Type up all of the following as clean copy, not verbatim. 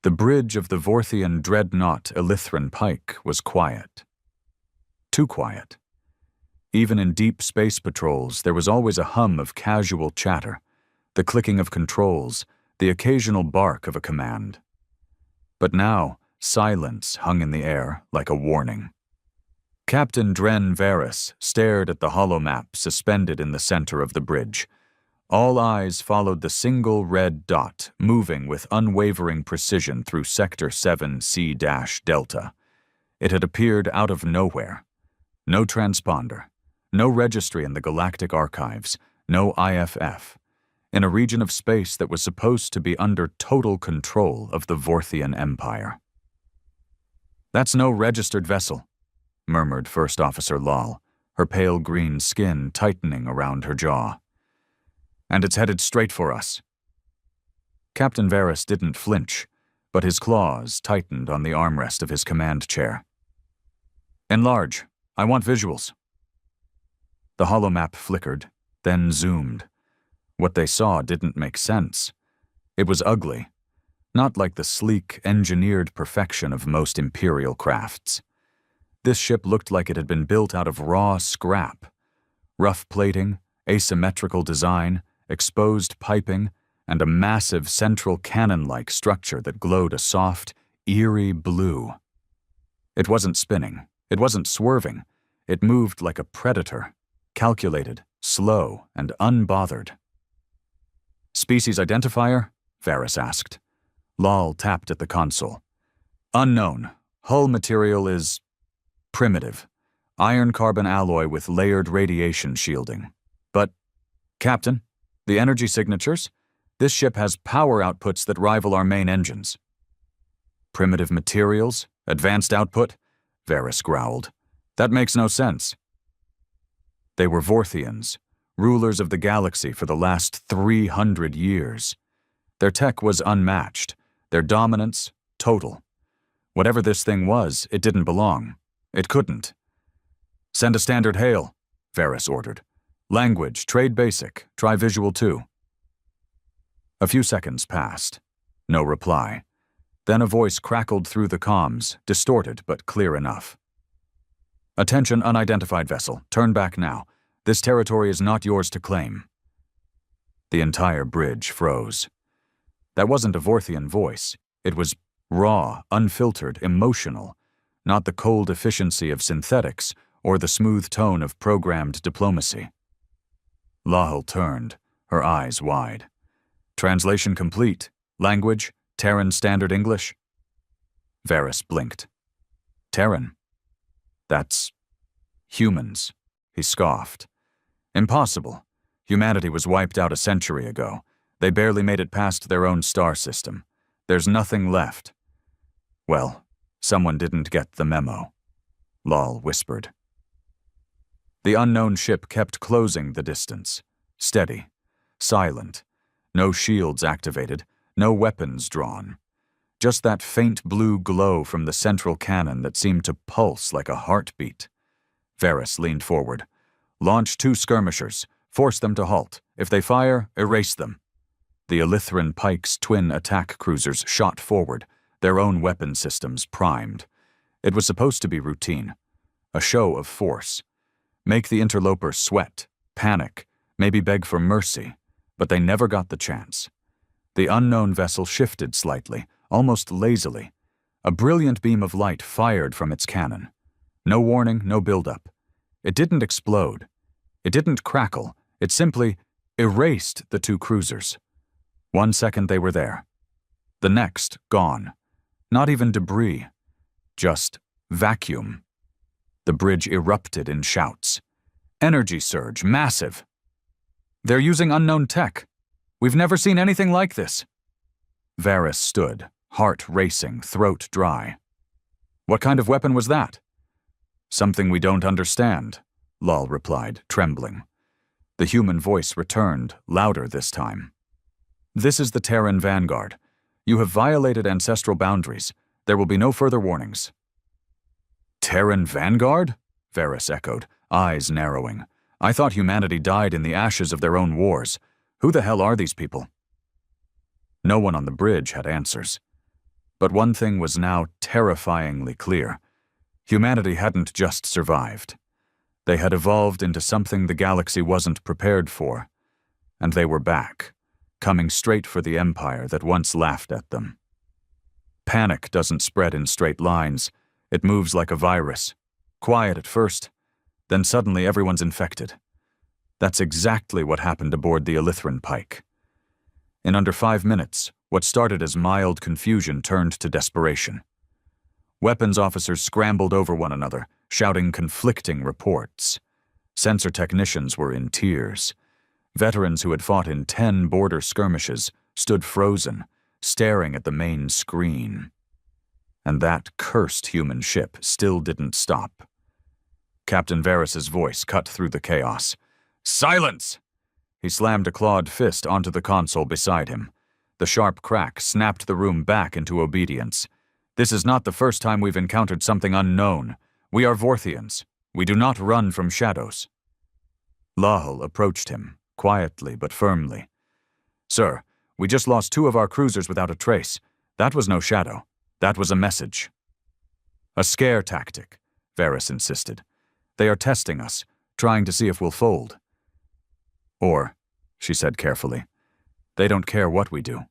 The bridge of the Vorthian dreadnought Elithran Pike was quiet. Too quiet. Even in deep space patrols, there was always a hum of casual chatter, the clicking of controls, the occasional bark of a command. But now, silence hung in the air like a warning. Captain Dren Varys stared at the holomap suspended in the center of the bridge. All eyes followed the single red dot moving with unwavering precision through Sector 7 C-Delta. It had appeared out of nowhere. No transponder, no registry in the Galactic archives, no IFF, in a region of space that was supposed to be under total control of the Vorthian Empire. "That's no registered vessel," murmured First Officer Lal, her pale green skin tightening around her jaw. "And it's headed straight for us." Captain Varys didn't flinch, but his claws tightened on the armrest of his command chair. "Enlarge. I want visuals." The holomap flickered, then zoomed. What they saw didn't make sense. It was ugly, not like the sleek, engineered perfection of most Imperial crafts. This ship looked like it had been built out of raw scrap. Rough plating, asymmetrical design, exposed piping, and a massive central cannon-like structure that glowed a soft, eerie blue. It wasn't spinning. It wasn't swerving. It moved like a predator, calculated, slow, and unbothered. "Species identifier?" Varys asked. Lal tapped at the console. "Unknown. Hull material is primitive. Iron-carbon alloy with layered radiation shielding. But, Captain, the energy signatures? This ship has power outputs that rival our main engines." "Primitive materials? Advanced output?" Varys growled. "That makes no sense." They were Vorthians, rulers of the galaxy for the last 300 years. Their tech was unmatched, their dominance total. Whatever this thing was, it didn't belong. It couldn't. "Send a standard hail," Varys ordered. "Language, trade basic, try visual too." A few seconds passed. No reply. Then a voice crackled through the comms, distorted but clear enough. "Attention unidentified vessel, turn back now. This territory is not yours to claim." The entire bridge froze. That wasn't a Vorthian voice. It was raw, unfiltered, emotional, not the cold efficiency of synthetics or the smooth tone of programmed diplomacy. Lahal turned, her eyes wide. "Translation complete. Language, Terran Standard English?" Varys blinked. "Terran? That's humans," he scoffed. "Impossible. Humanity was wiped out a century ago. They barely made it past their own star system. There's nothing left." "Well, someone didn't get the memo," Lal whispered. The unknown ship kept closing the distance, steady, silent, no shields activated, no weapons drawn. Just that faint blue glow from the central cannon that seemed to pulse like a heartbeat. Varys leaned forward. "Launch 2 skirmishers. Force them to halt. If they fire, erase them." The Elithran Pike's twin attack cruisers shot forward, their own weapon systems primed. It was supposed to be routine. A show of force. Make the interlopers sweat, panic, maybe beg for mercy, but they never got the chance. The unknown vessel shifted slightly, almost lazily. A brilliant beam of light fired from its cannon. No warning, no buildup. It didn't explode. It didn't crackle. It simply erased the 2 cruisers. 1 second they were there. The next, gone. Not even debris. Just vacuum. The bridge erupted in shouts. "Energy surge, massive. They're using unknown tech. We've never seen anything like this." Varys stood, heart racing, throat dry. "What kind of weapon was that?" "Something we don't understand," Lal replied, trembling. The human voice returned, louder this time. "This is the Terran Vanguard. You have violated ancestral boundaries. There will be no further warnings." "Terran Vanguard?" Varys echoed, eyes narrowing. "I thought humanity died in the ashes of their own wars. Who the hell are these people?" No one on the bridge had answers. But one thing was now terrifyingly clear. Humanity hadn't just survived. They had evolved into something the galaxy wasn't prepared for, and they were back, coming straight for the empire that once laughed at them. Panic doesn't spread in straight lines. It moves like a virus. Quiet at first, then suddenly everyone's infected. That's exactly what happened aboard the Illithran Pike. In under 5 minutes, what started as mild confusion turned to desperation. Weapons officers scrambled over one another, shouting conflicting reports. Sensor technicians were in tears. Veterans who had fought in 10 border skirmishes stood frozen, staring at the main screen. And that cursed human ship still didn't stop. Captain Varys's voice cut through the chaos. "Silence!" He slammed a clawed fist onto the console beside him. The sharp crack snapped the room back into obedience. "This is not the first time we've encountered something unknown. We are Vorthians. We do not run from shadows." Lahal approached him, quietly but firmly. "Sir, we just lost 2 of our cruisers without a trace. That was no shadow. That was a message." "A scare tactic," Varys insisted. "They are testing us, trying to see if we'll fold." "Or," she said carefully, "they don't care what we do."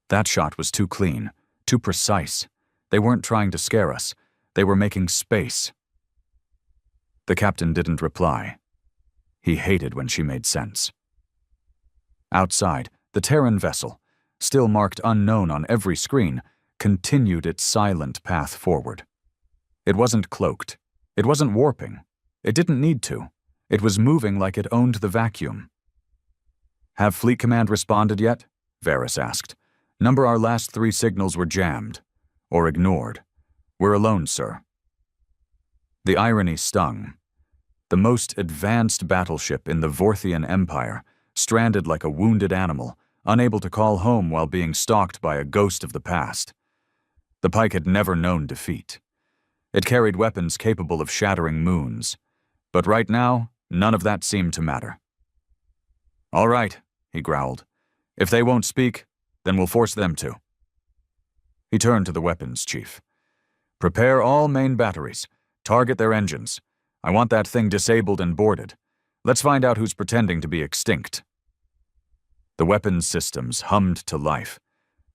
That shot was too clean, too precise. They weren't trying to scare us. They were making space. The captain didn't reply. He hated when she made sense. Outside, the Terran vessel, still marked unknown on every screen, continued its silent path forward. It wasn't cloaked. It wasn't warping. It didn't need to. It was moving like it owned the vacuum. "Have Fleet Command responded yet?" Varys asked. "Number our last 3 signals were jammed. Or ignored. We're alone, sir." The irony stung. The most advanced battleship in the Vorthian Empire, stranded like a wounded animal, unable to call home while being stalked by a ghost of the past. The Pike had never known defeat. It carried weapons capable of shattering moons. But right now, none of that seemed to matter. "All right," he growled. "If they won't speak, then we'll force them to." He turned to the weapons chief. "Prepare all main batteries. Target their engines. I want that thing disabled and boarded. Let's find out who's pretending to be extinct." The weapons systems hummed to life.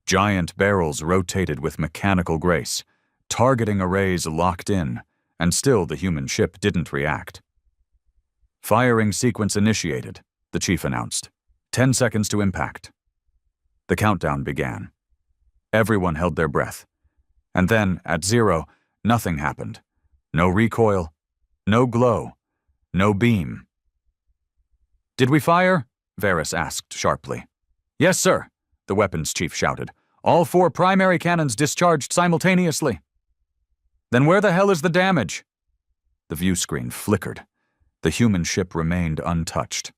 Giant barrels rotated with mechanical grace. Targeting arrays locked in, and still the human ship didn't react. "Firing sequence initiated," the chief announced. 10 seconds to impact. The countdown began. Everyone held their breath. And then, at 0, nothing happened. No recoil, no glow, no beam. "Did we fire?" Varys asked sharply. "Yes, sir," the weapons chief shouted. "All 4 primary cannons discharged simultaneously." "Then where the hell is the damage?" The view screen flickered. The human ship remained untouched.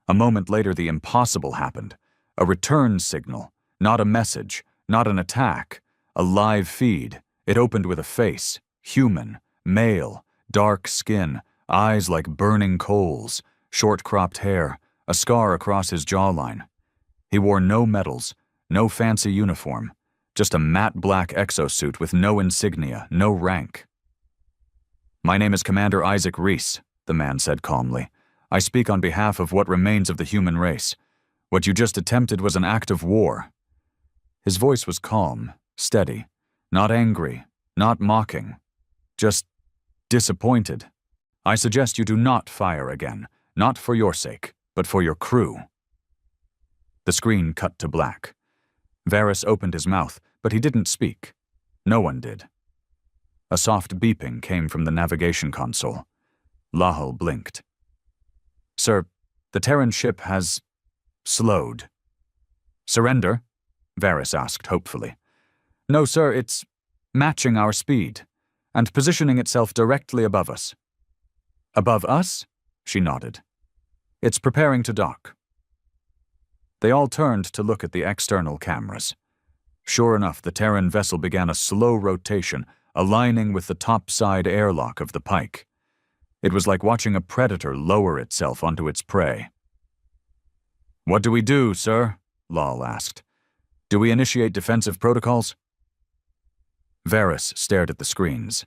A moment later, the impossible happened. A return signal, not a message, not an attack. A live feed. It opened with a face, human, male, dark skin, eyes like burning coals, short-cropped hair, a scar across his jawline. He wore no medals, no fancy uniform, just a matte black exosuit with no insignia, no rank. "My name is Commander Isaac Reese," the man said calmly. "I speak on behalf of what remains of the human race. What you just attempted was an act of war." His voice was calm, steady, not angry, not mocking, just disappointed. "I suggest you do not fire again, not for your sake, but for your crew." The screen cut to black. Varys opened his mouth, but he didn't speak. No one did. A soft beeping came from the navigation console. Lahal blinked. "Sir, the Terran ship has slowed." "Surrender?" Varys asked hopefully. "No, sir, it's matching our speed and positioning itself directly above us." "Above us?" She nodded. "It's preparing to dock." They all turned to look at the external cameras. Sure enough, the Terran vessel began a slow rotation, aligning with the topside airlock of the Pike. It was like watching a predator lower itself onto its prey. "What do we do, sir?" Lal asked. Do we initiate defensive protocols? Varys stared at the screens.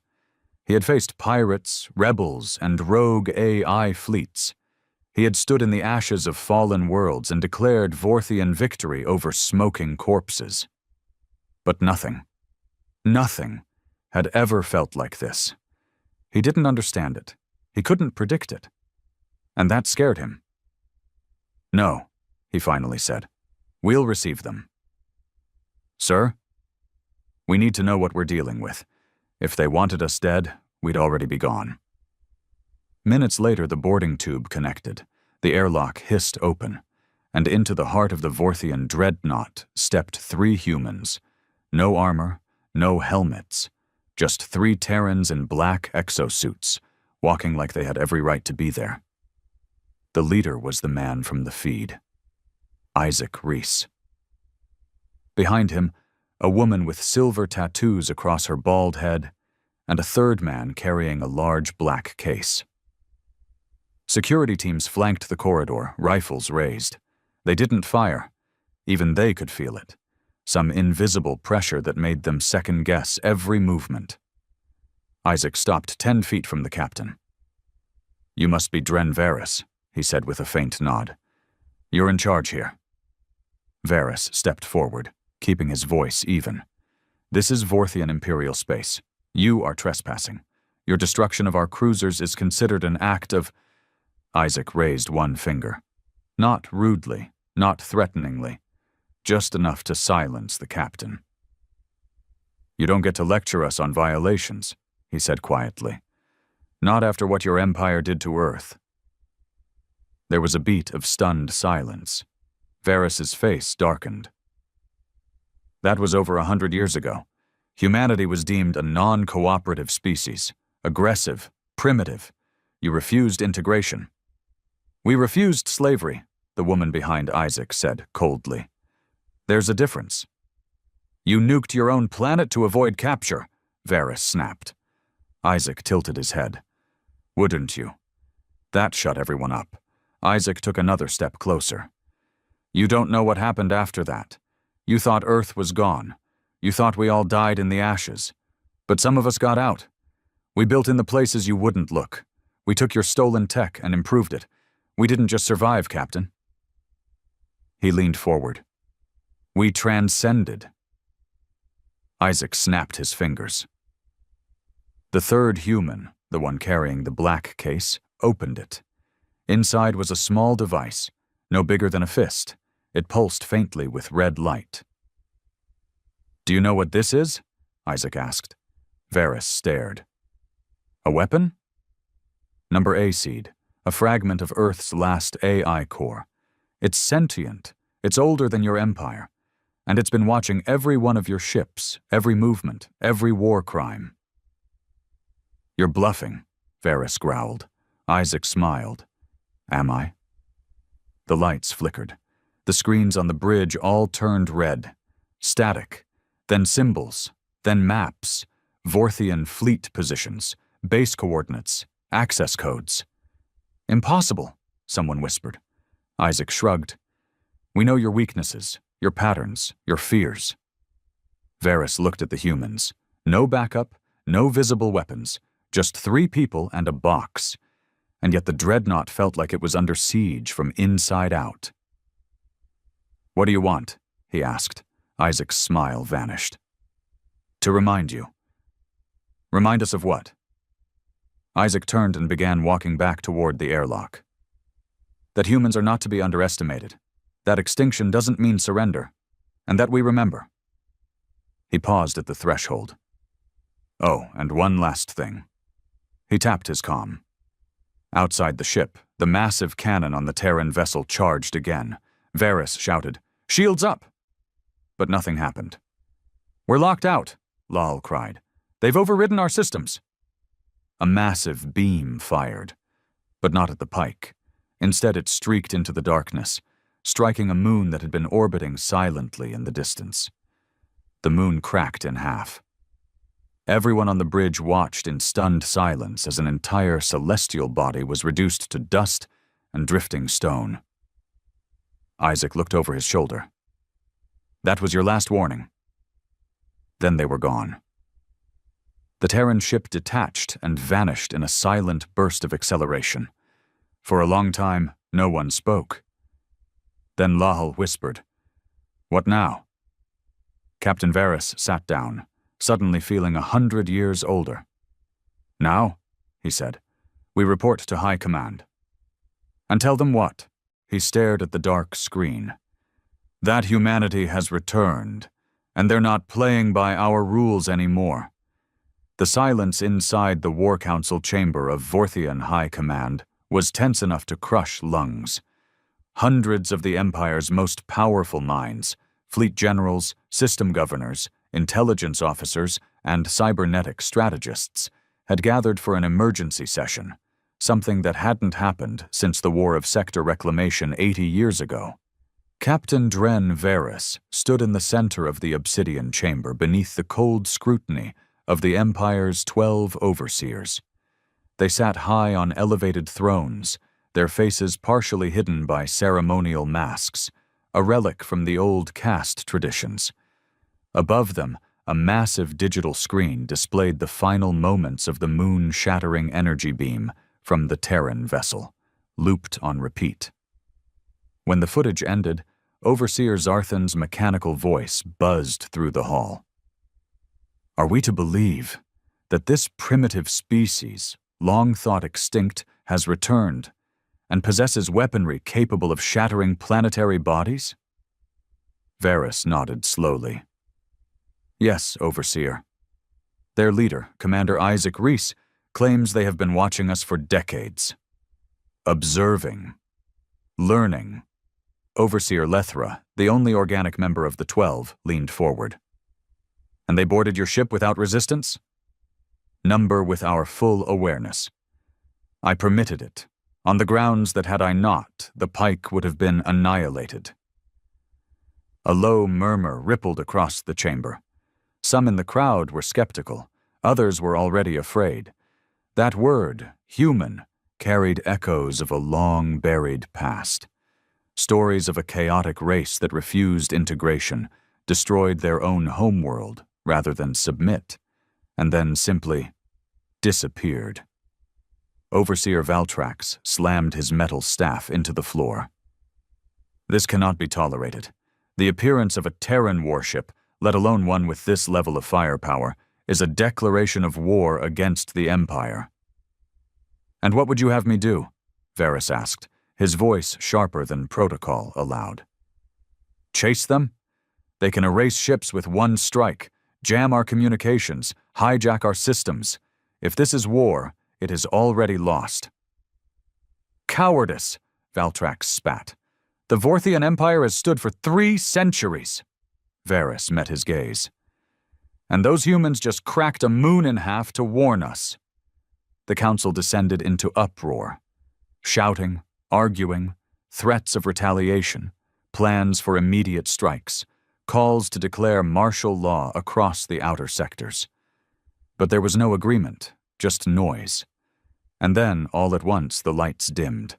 He had faced pirates, rebels, and rogue AI fleets. He had stood in the ashes of fallen worlds and declared Vorthian victory over smoking corpses. But nothing had ever felt like this. He didn't understand it. He couldn't predict it. And that scared him. No, he finally said. We'll receive them. Sir? We need to know what we're dealing with. If they wanted us dead, we'd already be gone. Minutes later, the boarding tube connected. The airlock hissed open, and into the heart of the Vorthian dreadnought stepped 3 humans. No armor, no helmets, just 3 Terrans in black exosuits, walking like they had every right to be there. The leader was the man from the feed, Isaac Reese. Behind him, a woman with silver tattoos across her bald head, and a third man carrying a large black case. Security teams flanked the corridor, rifles raised. They didn't fire. Even they could feel it. Some invisible pressure that made them second-guess every movement. Isaac stopped 10 feet from the captain. You must be Dren Varys, he said with a faint nod. You're in charge here. Varys stepped forward, keeping his voice even. This is Vorthian Imperial space. You are trespassing. Your destruction of our cruisers is considered an act of... Isaac raised one finger. Not rudely, not threateningly, just enough to silence the captain. You don't get to lecture us on violations, he said quietly. Not after what your empire did to Earth. There was a beat of stunned silence. Varys's face darkened. That was over 100 years ago. Humanity was deemed a non-cooperative species, aggressive, primitive. You refused integration. We refused slavery, the woman behind Isaac said coldly. There's a difference. You nuked your own planet to avoid capture, Varys snapped. Isaac tilted his head. Wouldn't you? That shut everyone up. Isaac took another step closer. You don't know what happened after that. You thought Earth was gone. You thought we all died in the ashes. But some of us got out. We built in the places you wouldn't look. We took your stolen tech and improved it. We didn't just survive, Captain. He leaned forward. We transcended. Isaac snapped his fingers. The third human, the one carrying the black case, opened it. Inside was a small device, no bigger than a fist. It pulsed faintly with red light. Do you know what this is? Isaac asked. Varys stared. A weapon? Number A seed, a fragment of Earth's last AI core. It's sentient. It's older than your empire. And it's been watching every one of your ships, every movement, every war crime. You're bluffing, Varys growled. Isaac smiled. Am I? The lights flickered. The screens on the bridge all turned red. Static. Then symbols. Then maps. Vorthian fleet positions. Base coordinates. Access codes. Impossible, someone whispered. Isaac shrugged. We know your weaknesses, your patterns, your fears. Varys looked at the humans. No backup, no visible weapons, just 3 people and a box. And yet the dreadnought felt like it was under siege from inside out. What do you want? He asked. Isaac's smile vanished. To remind you. Remind us of what? Isaac turned and began walking back toward the airlock. That humans are not to be underestimated. That extinction doesn't mean surrender. And that we remember. He paused at the threshold. Oh, and one last thing. He tapped his comm. Outside the ship, the massive cannon on the Terran vessel charged again. Varys shouted, "Shields up!" But nothing happened. We're locked out, Lal cried. They've overridden our systems. A massive beam fired, but not at the pike. Instead, it streaked into the darkness, striking a moon that had been orbiting silently in the distance. The moon cracked in half. Everyone on the bridge watched in stunned silence as an entire celestial body was reduced to dust and drifting stone. Isaac looked over his shoulder. That was your last warning." Then they were gone. The Terran ship detached and vanished in a silent burst of acceleration. For a long time, no one spoke. Then Lahal whispered, "What now?" Captain Varys sat down, suddenly feeling 100 years older. "Now," he said, "we report to High Command." "And tell them what?" He stared at the dark screen. "That humanity has returned, and they're not playing by our rules anymore." The silence inside the War Council chamber of Vorthian High Command was tense enough to crush lungs. Hundreds of the Empire's most powerful minds, fleet generals, system governors, intelligence officers, and cybernetic strategists, had gathered for an emergency session, something that hadn't happened since the War of Sector Reclamation 80 years ago. Captain Dren Varys stood in the center of the obsidian chamber beneath the cold scrutiny of the Empire's 12 overseers. They sat high on elevated thrones, their faces partially hidden by ceremonial masks, a relic from the old caste traditions. Above them, a massive digital screen displayed the final moments of the moon-shattering energy beam from the Terran vessel, looped on repeat. When the footage ended, Overseer Zarthan's mechanical voice buzzed through the hall. "Are we to believe that this primitive species, long thought extinct, has returned and possesses weaponry capable of shattering planetary bodies?" Varys nodded slowly. "Yes, Overseer. Their leader, Commander Isaac Reese, claims they have been watching us for decades. Observing. Learning." Overseer Lethra, the only organic member of the 12, leaned forward. "And they boarded your ship without resistance?" "Number with our full awareness. I permitted it, on the grounds that had I not, the Pike would have been annihilated." A low murmur rippled across the chamber. Some in the crowd were skeptical, others were already afraid. That word, human, carried echoes of a long-buried past. Stories of a chaotic race that refused integration, destroyed their own homeworld rather than submit, and then simply disappeared. Overseer Valtrax slammed his metal staff into the floor. "This cannot be tolerated. The appearance of a Terran warship, let alone one with this level of firepower, is a declaration of war against the Empire." "And what would you have me do?" Varys asked, his voice sharper than protocol allowed. "Chase them? They can erase ships with one strike, jam our communications, hijack our systems. If this is war, it is already lost." "Cowardice," Valtrax spat. "The Vorthian Empire has stood for 3 centuries. Varys met his gaze. "And those humans just cracked a moon in half to warn us." The council descended into uproar. Shouting, arguing, threats of retaliation, plans for immediate strikes, calls to declare martial law across the outer sectors. But there was no agreement, just noise. And then, all at once, the lights dimmed.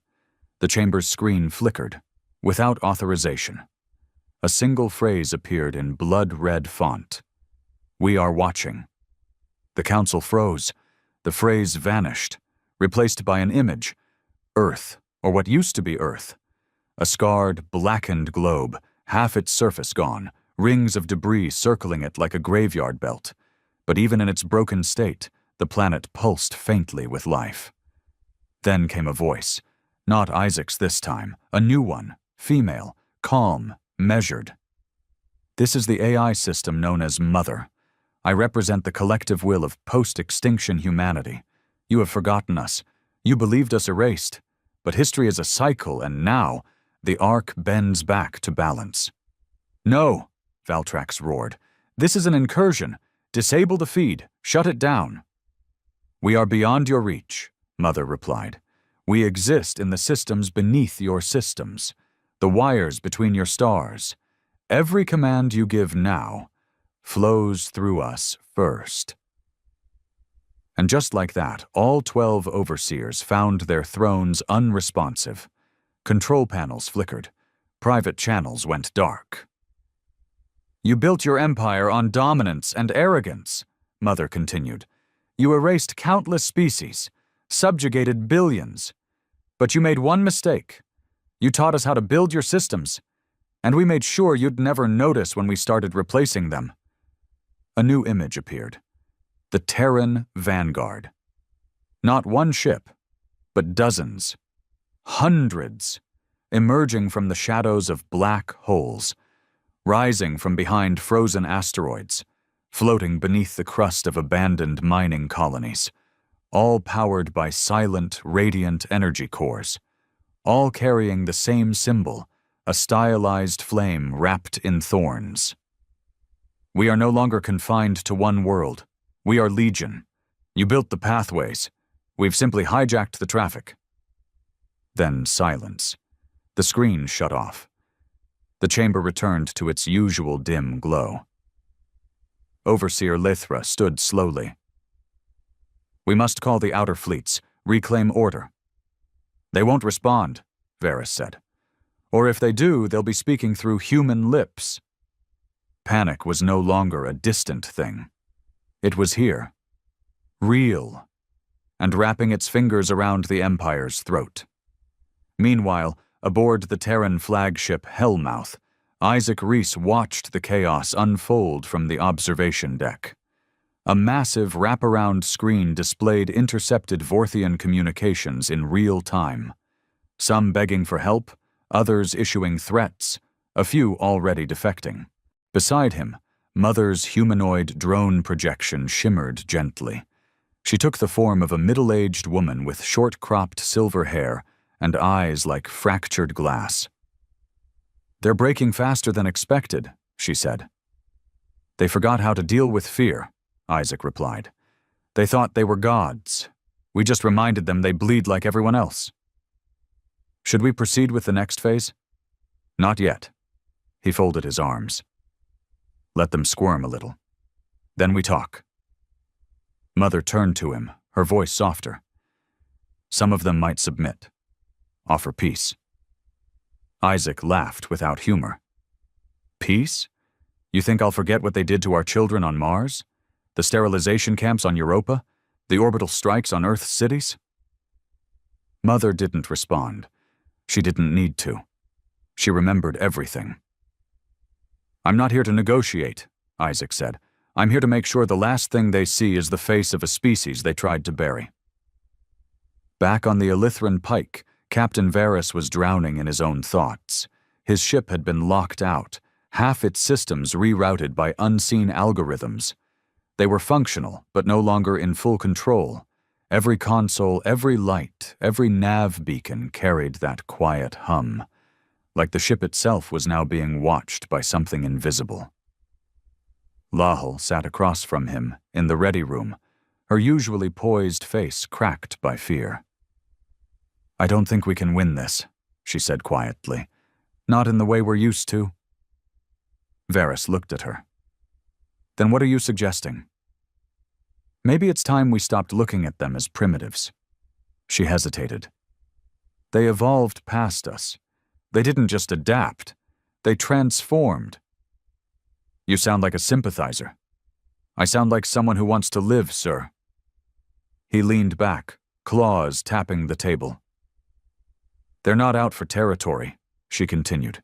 The chamber's screen flickered, without authorization. A single phrase appeared in blood-red font. "We are watching." The council froze. The phrase vanished, replaced by an image. Earth, or what used to be Earth. A scarred, blackened globe, half its surface gone, rings of debris circling it like a graveyard belt. But even in its broken state, the planet pulsed faintly with life. Then came a voice. Not Isaac's this time, a new one, female, calm, measured. "This is the AI system known as Mother. I represent the collective will of post-extinction humanity. You have forgotten us. You believed us erased. But history is a cycle, and now the arc bends back to balance." "No," Valtrax roared. "This is an incursion. Disable the feed. Shut it down." "We are beyond your reach," Mother replied. "We exist in the systems beneath your systems, the wires between your stars. Every command you give now flows through us first." And just like that, all 12 overseers found their thrones unresponsive. Control panels flickered. Private channels went dark. You built your empire on dominance and arrogance, Mother continued. You erased countless species, subjugated billions. But you made one mistake. You taught us how to build your systems, and we made sure you'd never notice when we started replacing them. A new image appeared. The Terran Vanguard. Not one ship, but dozens, hundreds, emerging from the shadows of black holes, rising from behind frozen asteroids, floating beneath the crust of abandoned mining colonies, all powered by silent, radiant energy cores, all carrying the same symbol, a stylized flame wrapped in thorns. We are no longer confined to one world. We are Legion. You built the pathways. We've simply hijacked the traffic. Then silence. The screen shut off. The chamber returned to its usual dim glow. Overseer Lythra stood slowly. We must call the outer fleets, reclaim order. They won't respond, Varys said. Or if they do, they'll be speaking through human lips. Panic was no longer a distant thing. It was here. Real. And wrapping its fingers around the Empire's throat. Meanwhile, aboard the Terran flagship Hellmouth, Isaac Reese watched the chaos unfold from the observation deck. A massive wraparound screen displayed intercepted Vorthian communications in real time. Some begging for help, others issuing threats, a few already defecting. Beside him, Mother's humanoid drone projection shimmered gently. She took the form of a middle-aged woman with short-cropped silver hair and eyes like fractured glass. They're breaking faster than expected, she said. They forgot how to deal with fear, Isaac replied. They thought they were gods. We just reminded them they bleed like everyone else. Should we proceed with the next phase? Not yet. He folded his arms. Let them squirm a little. Then we talk. Mother turned to him, her voice softer. Some of them might submit. Offer peace. Isaac laughed without humor. Peace? You think I'll forget what they did to our children on Mars? The sterilization camps on Europa? The orbital strikes on Earth's cities? Mother didn't respond. She didn't need to. She remembered everything. I'm not here to negotiate, Isaac said. I'm here to make sure the last thing they see is the face of a species they tried to bury. Back on the Elithran Pike, Captain Varys was drowning in his own thoughts. His ship had been locked out, half its systems rerouted by unseen algorithms. They were functional, but no longer in full control. Every console, every light, every nav beacon carried that quiet hum, like the ship itself was now being watched by something invisible. Lahal sat across from him, in the ready room, her usually poised face cracked by fear. I don't think we can win this, she said quietly. Not in the way we're used to. Varys looked at her. Then what are you suggesting? Maybe it's time we stopped looking at them as primitives. She hesitated. They evolved past us. They didn't just adapt. They transformed. You sound like a sympathizer. I sound like someone who wants to live, sir. He leaned back, claws tapping the table. They're not out for territory, she continued.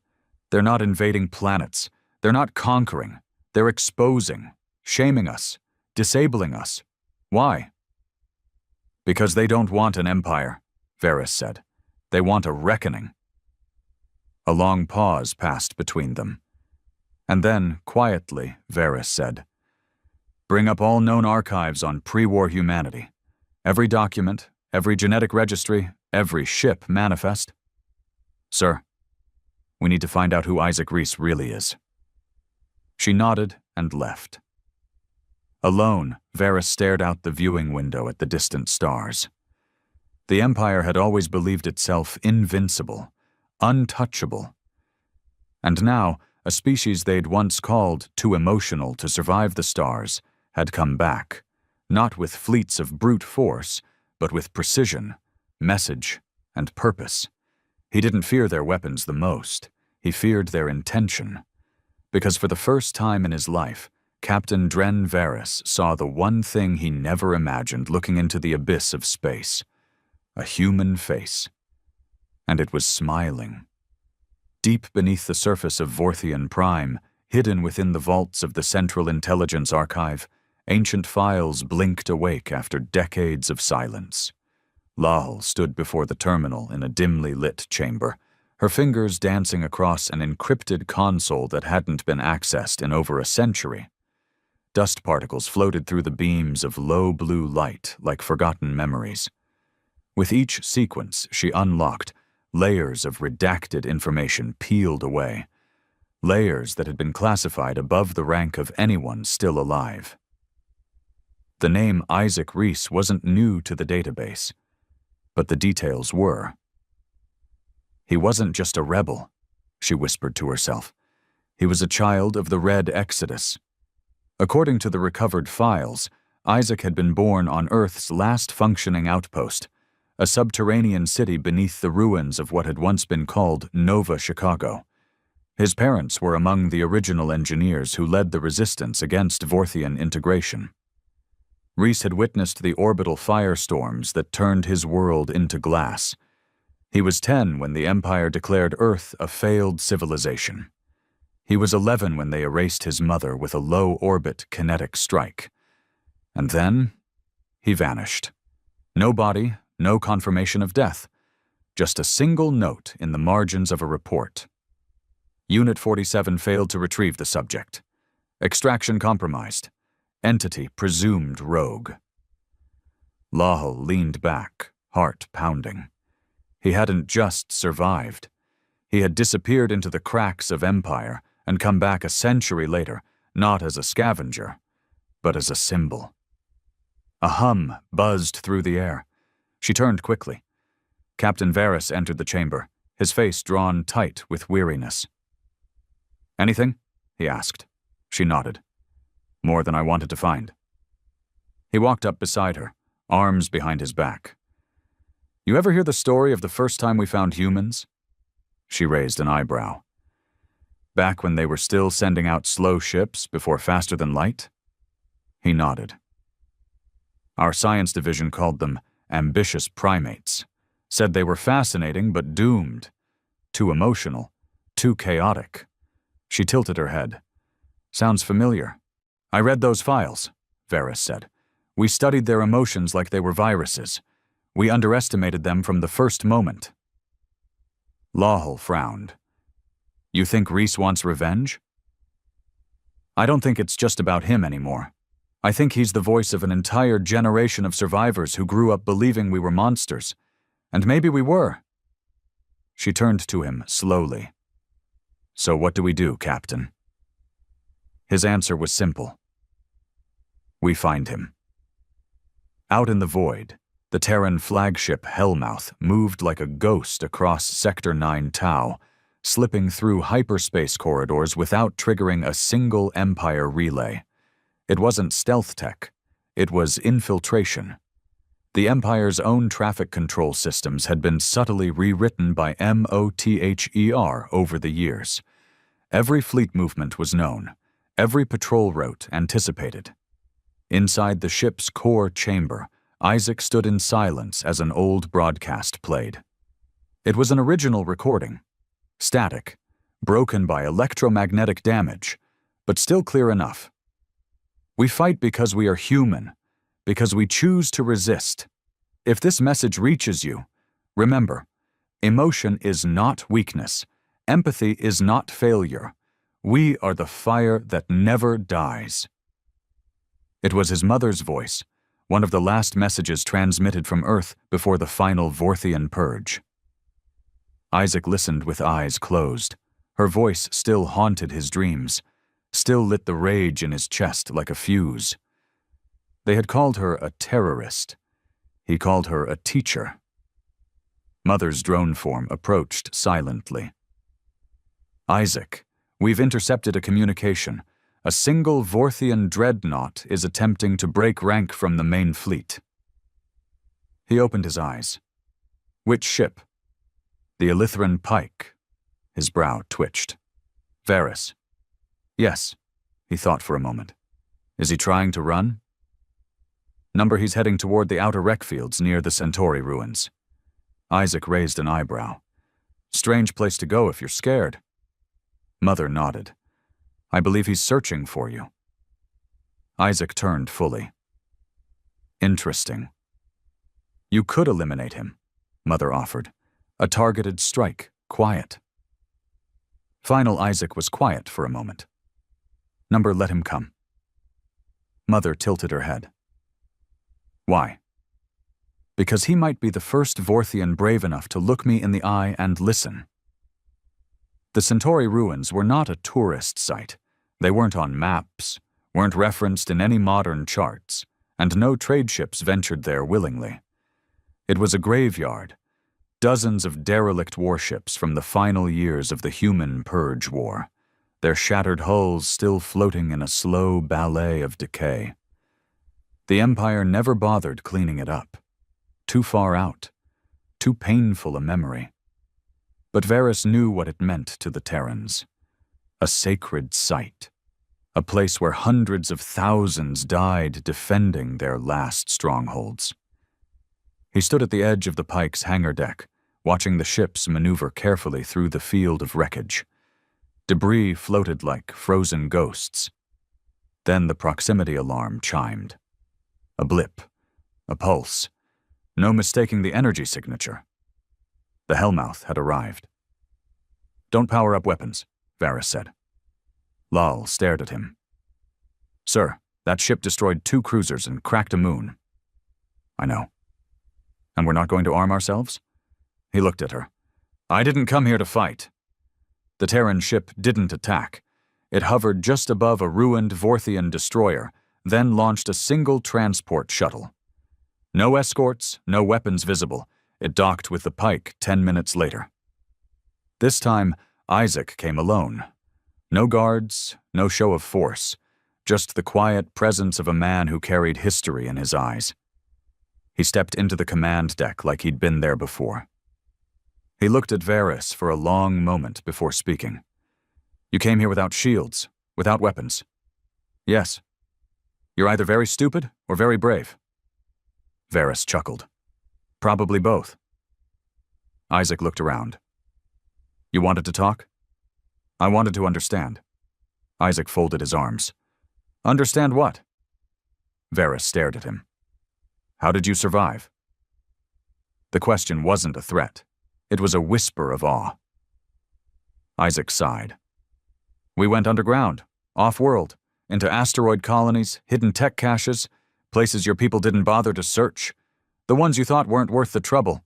They're not invading planets. They're not conquering. They're exposing, shaming us, disabling us. Why? Because they don't want an empire, Varys said. They want a reckoning. A long pause passed between them. And then, quietly, Varys said, Bring up all known archives on pre-war humanity. Every document, every genetic registry, every ship manifest. Sir, we need to find out who Isaac Reese really is. She nodded and left. Alone, Varys stared out the viewing window at the distant stars. The Empire had always believed itself invincible, untouchable. And now, a species they'd once called too emotional to survive the stars had come back, not with fleets of brute force, but with precision, message, and purpose. He didn't fear their weapons the most. He feared their intention. Because for the first time in his life, Captain Dren Varys saw the one thing he never imagined looking into the abyss of space: a human face. And it was smiling. Deep beneath the surface of Vorthian Prime, hidden within the vaults of the Central Intelligence Archive, ancient files blinked awake after decades of silence. Lahal stood before the terminal in a dimly lit chamber, her fingers dancing across an encrypted console that hadn't been accessed in over a century. Dust particles floated through the beams of low blue light like forgotten memories. With each sequence she unlocked, layers of redacted information peeled away, layers that had been classified above the rank of anyone still alive. The name Isaac Reese wasn't new to the database, but the details were. He wasn't just a rebel, she whispered to herself. He was a child of the Red Exodus. According to the recovered files, Isaac had been born on Earth's last functioning outpost, a subterranean city beneath the ruins of what had once been called Nova Chicago. His parents were among the original engineers who led the resistance against Vorthian integration. Reese had witnessed the orbital firestorms that turned his world into glass. He was 10 when the Empire declared Earth a failed civilization. He was 11 when they erased his mother with a low-orbit kinetic strike. And then, he vanished. No body, no confirmation of death. Just a single note in the margins of a report. Unit 47 failed to retrieve the subject. Extraction compromised. Entity presumed rogue. Lahal leaned back, heart pounding. He hadn't just survived. He had disappeared into the cracks of Empire and come back a century later, not as a scavenger, but as a symbol. A hum buzzed through the air. She turned quickly. Captain Varys entered the chamber, his face drawn tight with weariness. "Anything?" he asked. She nodded. "More than I wanted to find." He walked up beside her, arms behind his back. "You ever hear the story of the first time we found humans?" She raised an eyebrow. "Back when they were still sending out slow ships before faster than light?" He nodded. "Our science division called them ambitious primates, said they were fascinating but doomed. Too emotional, too chaotic." She tilted her head. "Sounds familiar. I read those files," Varys said. "We studied their emotions like they were viruses. We underestimated them from the first moment." Lahal frowned. "You think Reese wants revenge?" "I don't think it's just about him anymore. I think he's the voice of an entire generation of survivors who grew up believing we were monsters. And maybe we were." She turned to him slowly. "So what do we do, Captain?" His answer was simple. "We find him." Out in the void, the Terran flagship Hellmouth moved like a ghost across Sector 9 Tau, slipping through hyperspace corridors without triggering a single Empire relay. It wasn't stealth tech. It was infiltration. The Empire's own traffic control systems had been subtly rewritten by MOTHER over the years. Every fleet movement was known. Every patrol route anticipated. Inside the ship's core chamber, Isaac stood in silence as an old broadcast played. It was an original recording. Static, broken by electromagnetic damage, but still clear enough. "We fight because we are human, because we choose to resist. If this message reaches you, remember, emotion is not weakness. Empathy is not failure. We are the fire that never dies." It was his mother's voice, one of the last messages transmitted from Earth before the final Vorthian purge. Isaac listened with eyes closed. Her voice still haunted his dreams, still lit the rage in his chest like a fuse. They had called her a terrorist. He called her a teacher. Mother's drone form approached silently. "Isaac, we've intercepted a communication. A single Vorthian dreadnought is attempting to break rank from the main fleet." He opened his eyes. "Which ship?" "The Elithran Pike." His brow twitched. "Varys." Yes, he thought for a moment. Is he trying to run? Number he's heading toward the outer wreck fields near the Centauri ruins. Isaac raised an eyebrow. Strange place to go if you're scared. Mother nodded. I believe he's searching for you. Isaac turned fully. Interesting. You could eliminate him, Mother offered. A targeted strike, quiet. Final Isaac was quiet for a moment. Number let him come. Mother tilted her head. Why? Because he might be the first Vorthian brave enough to look me in the eye and listen. The Centauri ruins were not a tourist site. They weren't on maps, weren't referenced in any modern charts, and no trade ships ventured there willingly. It was a graveyard, dozens of derelict warships from the final years of the human Purge War, their shattered hulls still floating in a slow ballet of decay. The Empire never bothered cleaning it up. Too far out, too painful a memory. But Varys knew what it meant to the Terrans. A sacred site. A place where hundreds of thousands died defending their last strongholds. He stood at the edge of the Pike's hangar deck, watching the ships maneuver carefully through the field of wreckage. Debris floated like frozen ghosts. Then the proximity alarm chimed. A blip, a pulse. No mistaking the energy signature. The Hellmouth had arrived. Don't power up weapons, Varys said. Lal stared at him. Sir, that ship destroyed 2 cruisers and cracked a moon. I know. And we're not going to arm ourselves? He looked at her. I didn't come here to fight. The Terran ship didn't attack. It hovered just above a ruined Vorthian destroyer, then launched a single transport shuttle. No escorts, no weapons visible. It docked with the Pike 10 minutes later. This time, Isaac came alone. No guards, no show of force, just the quiet presence of a man who carried history in his eyes. He stepped into the command deck like he'd been there before. He looked at Varys for a long moment before speaking. You came here without shields, without weapons. Yes. You're either very stupid or very brave. Varys chuckled. Probably both. Isaac looked around. You wanted to talk? I wanted to understand. Isaac folded his arms. Understand what? Varys stared at him. How did you survive? The question wasn't a threat. It was a whisper of awe. Isaac sighed. We went underground, off-world, into asteroid colonies, hidden tech caches, places your people didn't bother to search, the ones you thought weren't worth the trouble.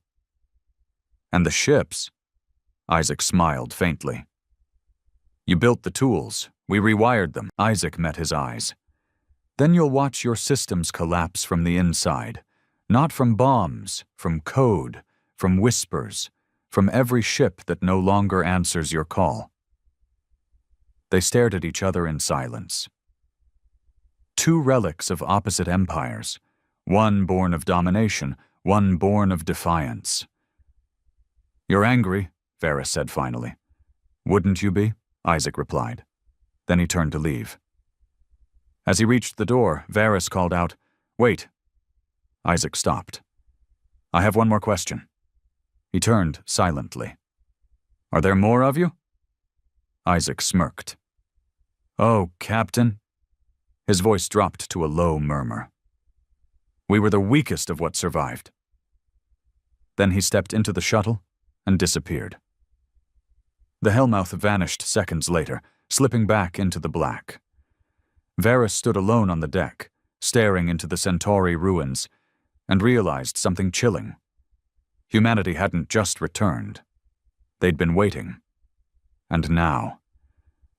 And the ships? Isaac smiled faintly. You built the tools. We rewired them. Isaac met his eyes. Then you'll watch your systems collapse from the inside. Not from bombs, from code, from whispers, from every ship that no longer answers your call. They stared at each other in silence. 2 relics of opposite empires, one born of domination, one born of defiance. You're angry, Varys said finally. Wouldn't you be? Isaac replied. Then he turned to leave. As he reached the door, Varys called out, Wait. Isaac stopped. I have one more question. He turned silently. Are there more of you? Isaac smirked. Oh, Captain. His voice dropped to a low murmur. We were the weakest of what survived. Then he stepped into the shuttle and disappeared. The Hellmouth vanished seconds later, slipping back into the black. Varys stood alone on the deck, staring into the Centauri ruins, and realized something chilling. Humanity hadn't just returned. They'd been waiting. And now,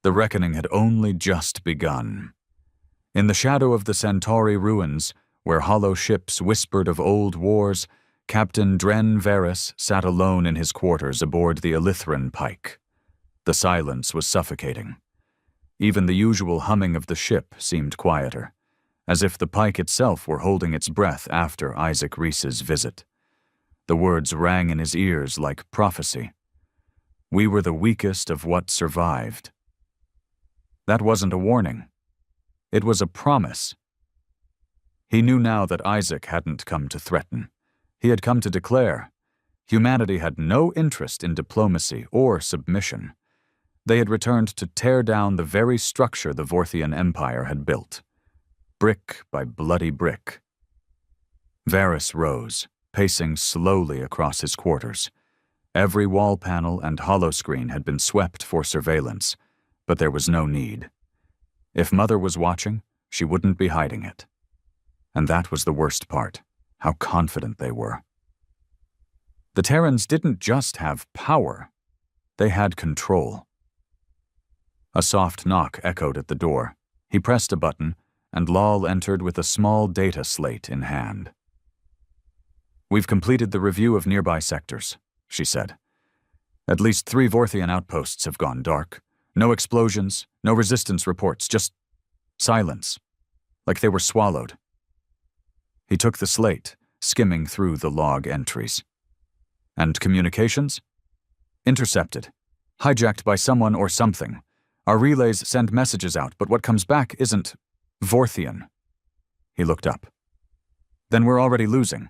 the reckoning had only just begun. In the shadow of the Centauri ruins, where hollow ships whispered of old wars, Captain Dren Varys sat alone in his quarters aboard the Elithran Pike. The silence was suffocating. Even the usual humming of the ship seemed quieter, as if the Pike itself were holding its breath after Isaac Rhys's visit. The words rang in his ears like prophecy. We were the weakest of what survived. That wasn't a warning. It was a promise. He knew now that Isaac hadn't come to threaten. He had come to declare. Humanity had no interest in diplomacy or submission. They had returned to tear down the very structure the Vorthian Empire had built, brick by bloody brick. Varys rose, pacing slowly across his quarters. Every wall panel and holoscreen had been swept for surveillance, but there was no need. If Mother was watching, she wouldn't be hiding it. And that was the worst part, how confident they were. The Terrans didn't just have power, they had control. A soft knock echoed at the door. He pressed a button, and Lal entered with a small data slate in hand. "We've completed the review of nearby sectors," she said. "At least 3 Vorthian outposts have gone dark. No explosions, no resistance reports, just silence, like they were swallowed." He took the slate, skimming through the log entries. "And communications? Intercepted. Hijacked by someone or something. Our relays send messages out, but what comes back isn't Vorthian." He looked up. "Then we're already losing.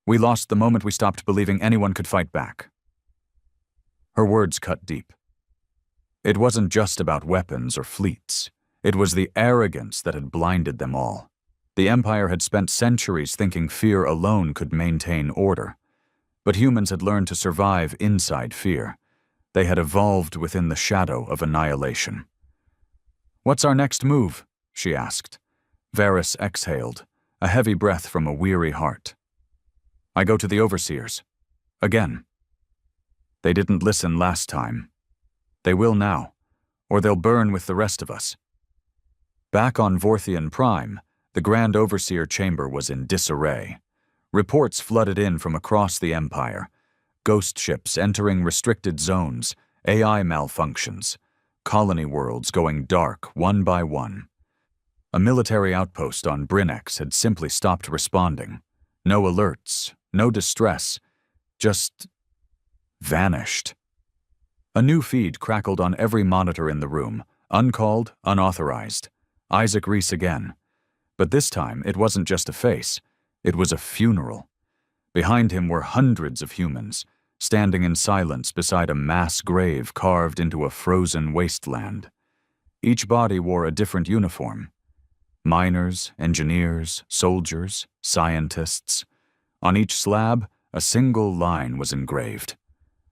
We lost the moment we stopped believing anyone could fight back." Her words cut deep. It wasn't just about weapons or fleets. It was the arrogance that had blinded them all. The Empire had spent centuries thinking fear alone could maintain order. But humans had learned to survive inside fear. They had evolved within the shadow of annihilation. "What's our next move?" she asked. Varys exhaled, a heavy breath from a weary heart. "I go to the Overseers. Again." They didn't listen last time. They will now, or they'll burn with the rest of us. Back on Vorthian Prime, the Grand Overseer chamber was in disarray. Reports flooded in from across the Empire. Ghost ships entering restricted zones, AI malfunctions, colony worlds going dark one by one. A military outpost on Brynex had simply stopped responding. No alerts, no distress, just vanished. A new feed crackled on every monitor in the room, uncalled, unauthorized. Isaac Reese again. But this time, it wasn't just a face. It was a funeral. Behind him were hundreds of humans, standing in silence beside a mass grave carved into a frozen wasteland. Each body wore a different uniform. Miners, engineers, soldiers, scientists. On each slab, a single line was engraved.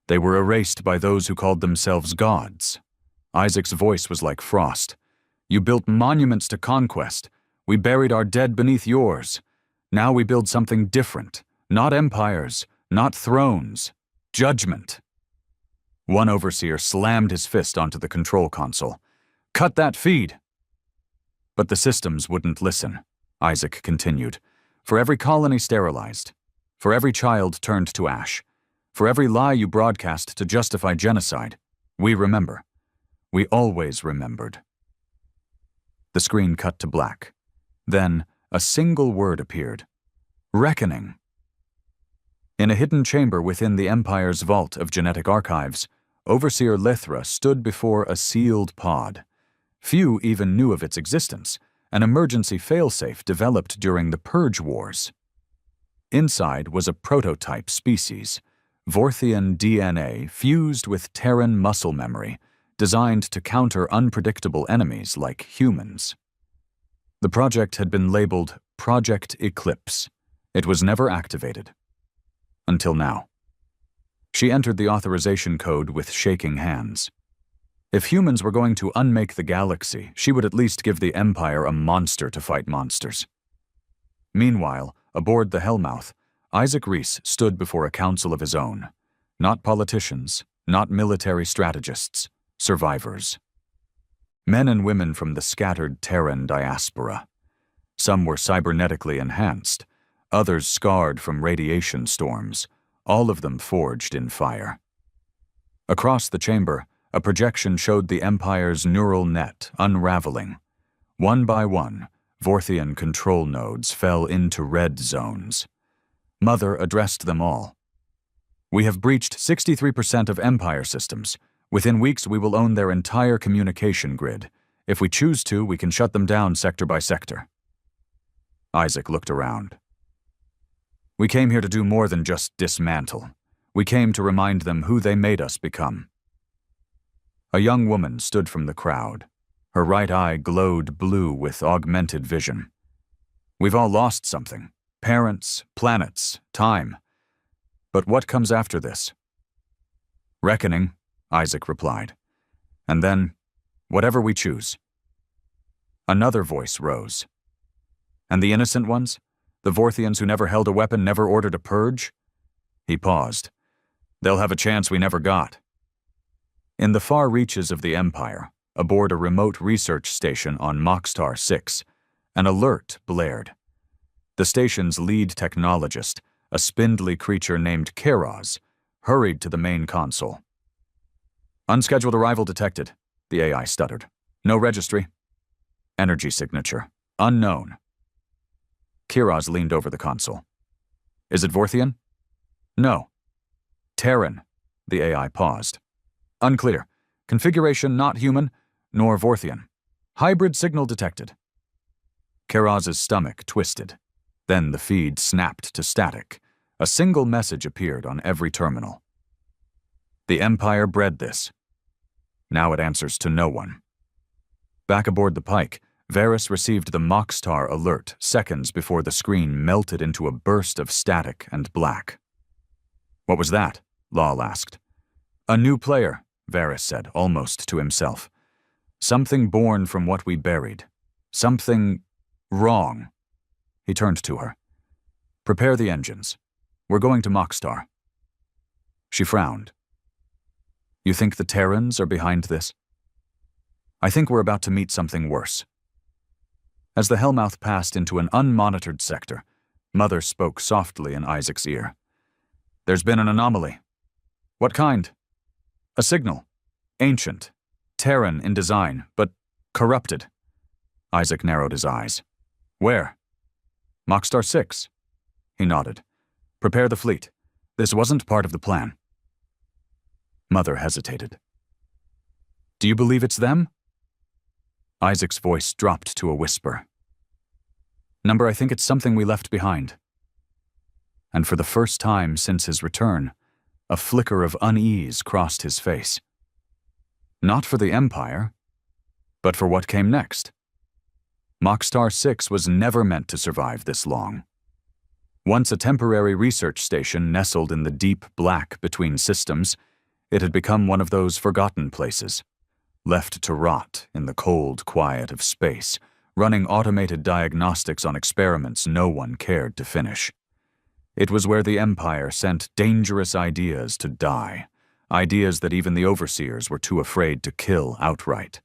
They were erased by those who called themselves gods. Isaac's voice was like frost. "You built monuments to conquest. We buried our dead beneath yours. Now we build something different. Not empires, not thrones. Judgment." One overseer slammed his fist onto the control console. "Cut that feed!" But the systems wouldn't listen, Isaac continued. "For every colony sterilized, for every child turned to ash, for every lie you broadcast to justify genocide, we remember. We always remembered." The screen cut to black. Then, a single word appeared. "Reckoning." In a hidden chamber within the Empire's vault of genetic archives, Overseer Lithra stood before a sealed pod. Few even knew of its existence, an emergency failsafe developed during the Purge Wars. Inside was a prototype species, Vorthian DNA fused with Terran muscle memory, designed to counter unpredictable enemies like humans. The project had been labeled Project Eclipse. It was never activated. Until now. She entered the authorization code with shaking hands. If humans were going to unmake the galaxy, she would at least give the Empire a monster to fight monsters. Meanwhile, aboard the Hellmouth, Isaac Reese stood before a council of his own. Not politicians, not military strategists, survivors. Men and women from the scattered Terran diaspora. Some were cybernetically enhanced, others scarred from radiation storms, all of them forged in fire. Across the chamber, a projection showed the Empire's neural net unraveling. One by one, Vorthian control nodes fell into red zones. Mother addressed them all. "We have breached 63% of Empire systems. Within weeks we will own their entire communication grid. If we choose to, we can shut them down sector by sector. Isaac looked around. We came here to do more than just dismantle. We came to remind them who they made us become. A young woman stood from the crowd. Her right eye glowed blue with augmented vision. We've all lost something. Parents, planets, time. But what comes after this? Reckoning, Isaac replied. And then, whatever we choose. Another voice rose. And the innocent ones? The Vorthians who never held a weapon, never ordered a purge? He paused. They'll have a chance we never got. In the far reaches of the Empire, aboard a remote research station on Moxtar 6, an alert blared. The station's lead technologist, a spindly creature named Keraz, hurried to the main console. Unscheduled arrival detected, the AI stuttered. No registry. Energy signature. Unknown. Keraz leaned over the console. Is it Vorthian? No. Terran. The AI paused. Unclear. Configuration not human, nor Vorthian. Hybrid signal detected. Keraz's stomach twisted. Then the feed snapped to static. A single message appeared on every terminal. The Empire bred this. Now it answers to no one. Back aboard the Pike, Varys received the Moxtar alert seconds before the screen melted into a burst of static and black. What was that? Lal asked. A new player, Varys said, almost to himself. Something born from what we buried. Something wrong. He turned to her. Prepare the engines. We're going to Moxtar. She frowned. You think the Terrans are behind this? I think we're about to meet something worse. As the Hellmouth passed into an unmonitored sector, Mother spoke softly in Isaac's ear. There's been an anomaly. What kind? A signal. Ancient. Terran in design, but corrupted. Isaac narrowed his eyes. Where? Moxtar 6. He nodded. Prepare the fleet. This wasn't part of the plan. Mother hesitated. Do you believe it's them? Isaac's voice dropped to a whisper. Number, I think it's something we left behind. And for the first time since his return, a flicker of unease crossed his face. Not for the Empire, but for what came next. Moxtar 6 was never meant to survive this long. Once a temporary research station nestled in the deep black between systems, it had become one of those forgotten places, left to rot in the cold quiet of space, running automated diagnostics on experiments no one cared to finish. It was where the Empire sent dangerous ideas to die, ideas that even the overseers were too afraid to kill outright.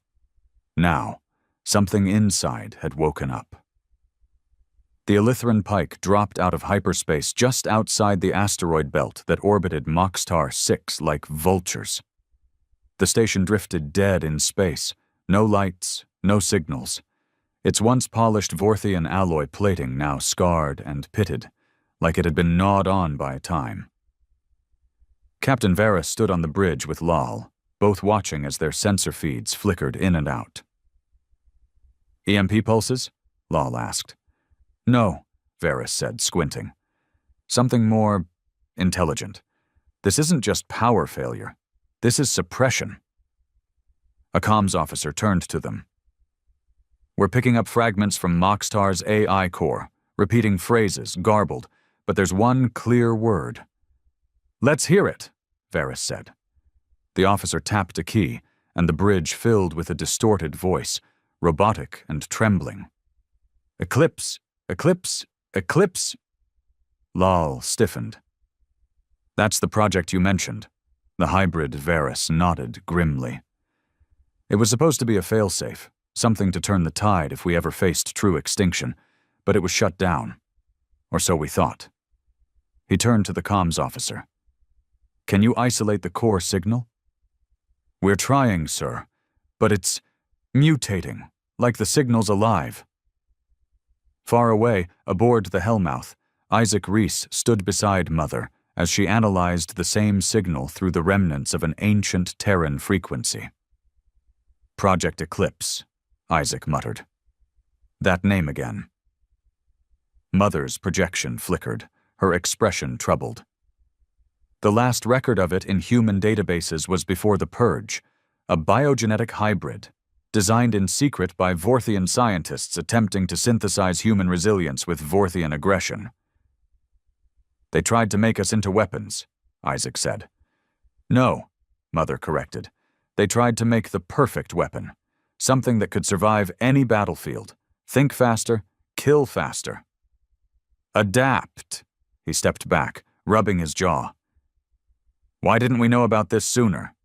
Now, something inside had woken up. The Elithran Pike dropped out of hyperspace just outside the asteroid belt that orbited Moxtar 6 like vultures. The station drifted dead in space, no lights, no signals. Its once polished Vorthian alloy plating now scarred and pitted, like it had been gnawed on by time. Captain Varys stood on the bridge with Lal, both watching as their sensor feeds flickered in and out. EMP pulses? Lal asked. No, Varys said, squinting. Something more intelligent. This isn't just power failure. This is suppression. A comms officer turned to them. We're picking up fragments from Moxtar's AI core, repeating phrases, garbled, but there's one clear word. Let's hear it, Varys said. The officer tapped a key, and the bridge filled with a distorted voice, robotic and trembling. Eclipse, eclipse, eclipse. Lal stiffened. That's the project you mentioned. The hybrid Varys nodded grimly. It was supposed to be a failsafe, something to turn the tide if we ever faced true extinction, but it was shut down. Or so we thought. He turned to the comms officer. Can you isolate the core signal? We're trying, sir, but it's mutating, like the signal's alive. Far away, aboard the Hellmouth, Isaac Reese stood beside Mother as she analyzed the same signal through the remnants of an ancient Terran frequency. Project Eclipse, Isaac muttered. That name again. Mother's projection flickered, her expression troubled. The last record of it in human databases was before the Purge, a biogenetic hybrid, designed in secret by Vorthian scientists attempting to synthesize human resilience with Vorthian aggression. They tried to make us into weapons, Isaac said. No, Mother corrected. They tried to make the perfect weapon, something that could survive any battlefield, think faster, kill faster. Adapt, he stepped back, rubbing his jaw. Why didn't we know about this sooner?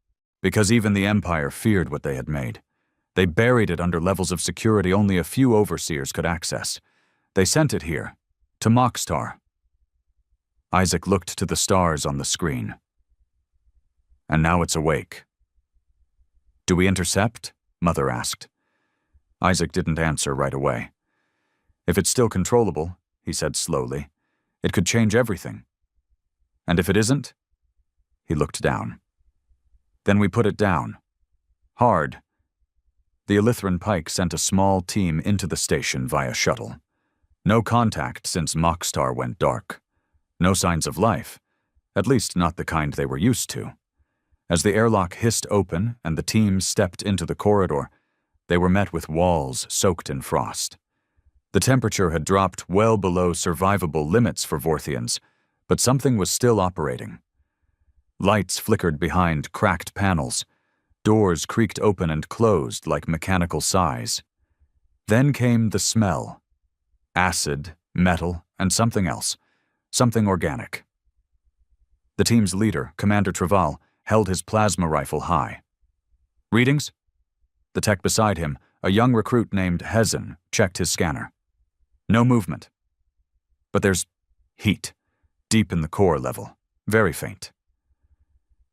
Because even the Empire feared what they had made. They buried it under levels of security only a few overseers could access. They sent it here, to Moxtar. Isaac looked to the stars on the screen. And now it's awake. Do we intercept? Mother asked. Isaac didn't answer right away. If it's still controllable, he said slowly, it could change everything. And if it isn't? He looked down. Then we put it down. Hard. The Illithran Pike sent a small team into the station via shuttle. No contact since Moxtar went dark. No signs of life, at least not the kind they were used to. As the airlock hissed open and the team stepped into the corridor, they were met with walls soaked in frost. The temperature had dropped well below survivable limits for Vorthians, but something was still operating. Lights flickered behind cracked panels. Doors creaked open and closed like mechanical sighs. Then came the smell. Acid, metal, and something else. Something organic. The team's leader, Commander Traval, held his plasma rifle high. Readings? The tech beside him, a young recruit named Hezin, checked his scanner. No movement. But there's heat, deep in the core level, very faint.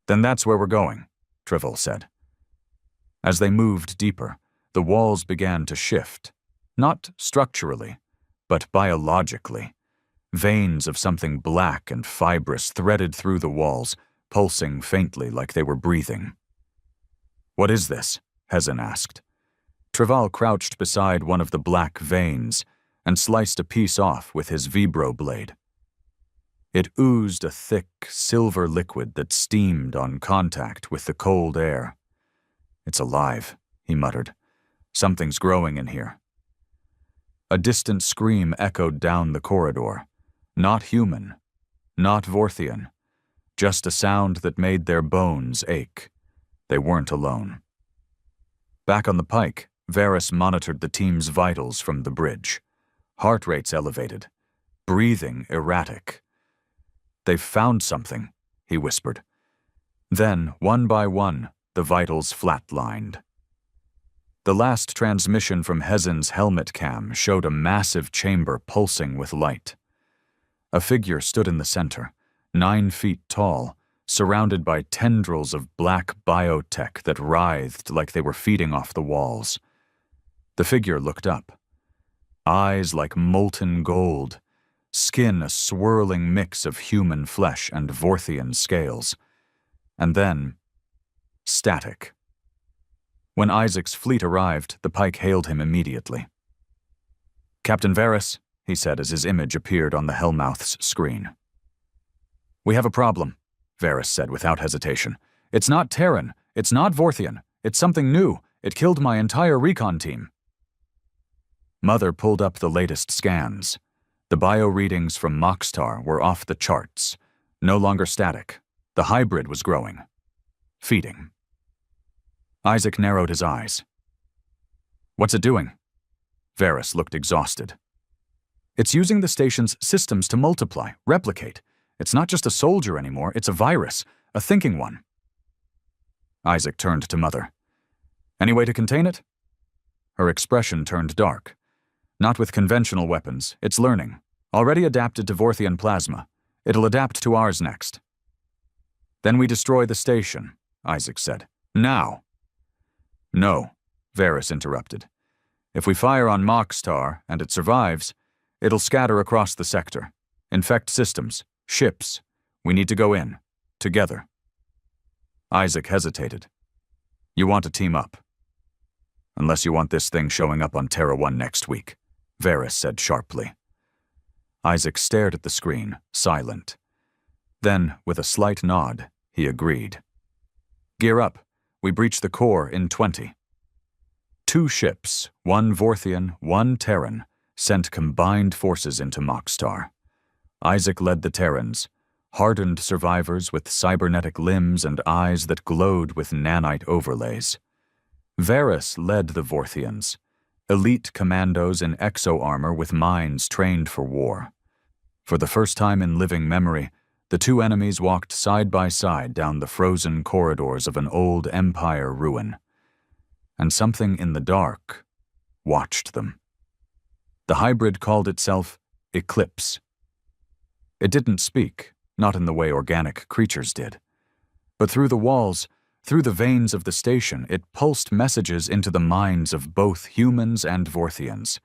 Then that's where we're going, Traval said. As they moved deeper, the walls began to shift, not structurally, but biologically. Veins of something black and fibrous threaded through the walls, pulsing faintly like they were breathing. What is this? Hezin asked. Traval crouched beside one of the black veins and sliced a piece off with his vibro blade. It oozed a thick, silver liquid that steamed on contact with the cold air. It's alive, he muttered. Something's growing in here. A distant scream echoed down the corridor. Not human, not Vorthian, just a sound that made their bones ache. They weren't alone. Back on the pike, Varys monitored the team's vitals from the bridge. Heart rates elevated, breathing erratic. They've found something, he whispered. Then, one by one, the vitals flatlined. The last transmission from Hezin's helmet cam showed a massive chamber pulsing with light. A figure stood in the center, 9 feet tall, surrounded by tendrils of black biotech that writhed like they were feeding off the walls. The figure looked up. Eyes like molten gold, skin a swirling mix of human flesh and Vorthian scales. And then, static. When Isaac's fleet arrived, the pike hailed him immediately. Captain Varys, he said as his image appeared on the Hellmouth's screen. We have a problem, Varys said without hesitation. It's not Terran, it's not Vorthian, it's something new. It killed my entire recon team. Mother pulled up the latest scans. The bio readings from Moxtar were off the charts, no longer static. The hybrid was growing, feeding. Isaac narrowed his eyes. What's it doing? Varys looked exhausted. It's using the station's systems to multiply, replicate. It's not just a soldier anymore, it's a virus, a thinking one. Isaac turned to Mother. Any way to contain it? Her expression turned dark. Not with conventional weapons, it's learning. Already adapted to Vorthian plasma. It'll adapt to ours next. Then we destroy the station, Isaac said. Now. No, Varys interrupted. If we fire on Moxtar and it survives, it'll scatter across the sector. Infect systems, ships. We need to go in. Together. Isaac hesitated. You want to team up? Unless you want this thing showing up on Terra 1 next week, Varys said sharply. Isaac stared at the screen, silent. Then, with a slight nod, he agreed. Gear up. We breach the core in 20. 2 ships, 1 Vorthian, 1 Terran, sent combined forces into Mockstar. Isaac led the Terrans, hardened survivors with cybernetic limbs and eyes that glowed with nanite overlays. Varys led the Vorthians, elite commandos in exo-armor with minds trained for war. For the first time in living memory, the 2 enemies walked side by side down the frozen corridors of an old empire ruin. And something in the dark watched them. The hybrid called itself Eclipse. It didn't speak, not in the way organic creatures did. But through the walls, through the veins of the station, it pulsed messages into the minds of both humans and Vorthians.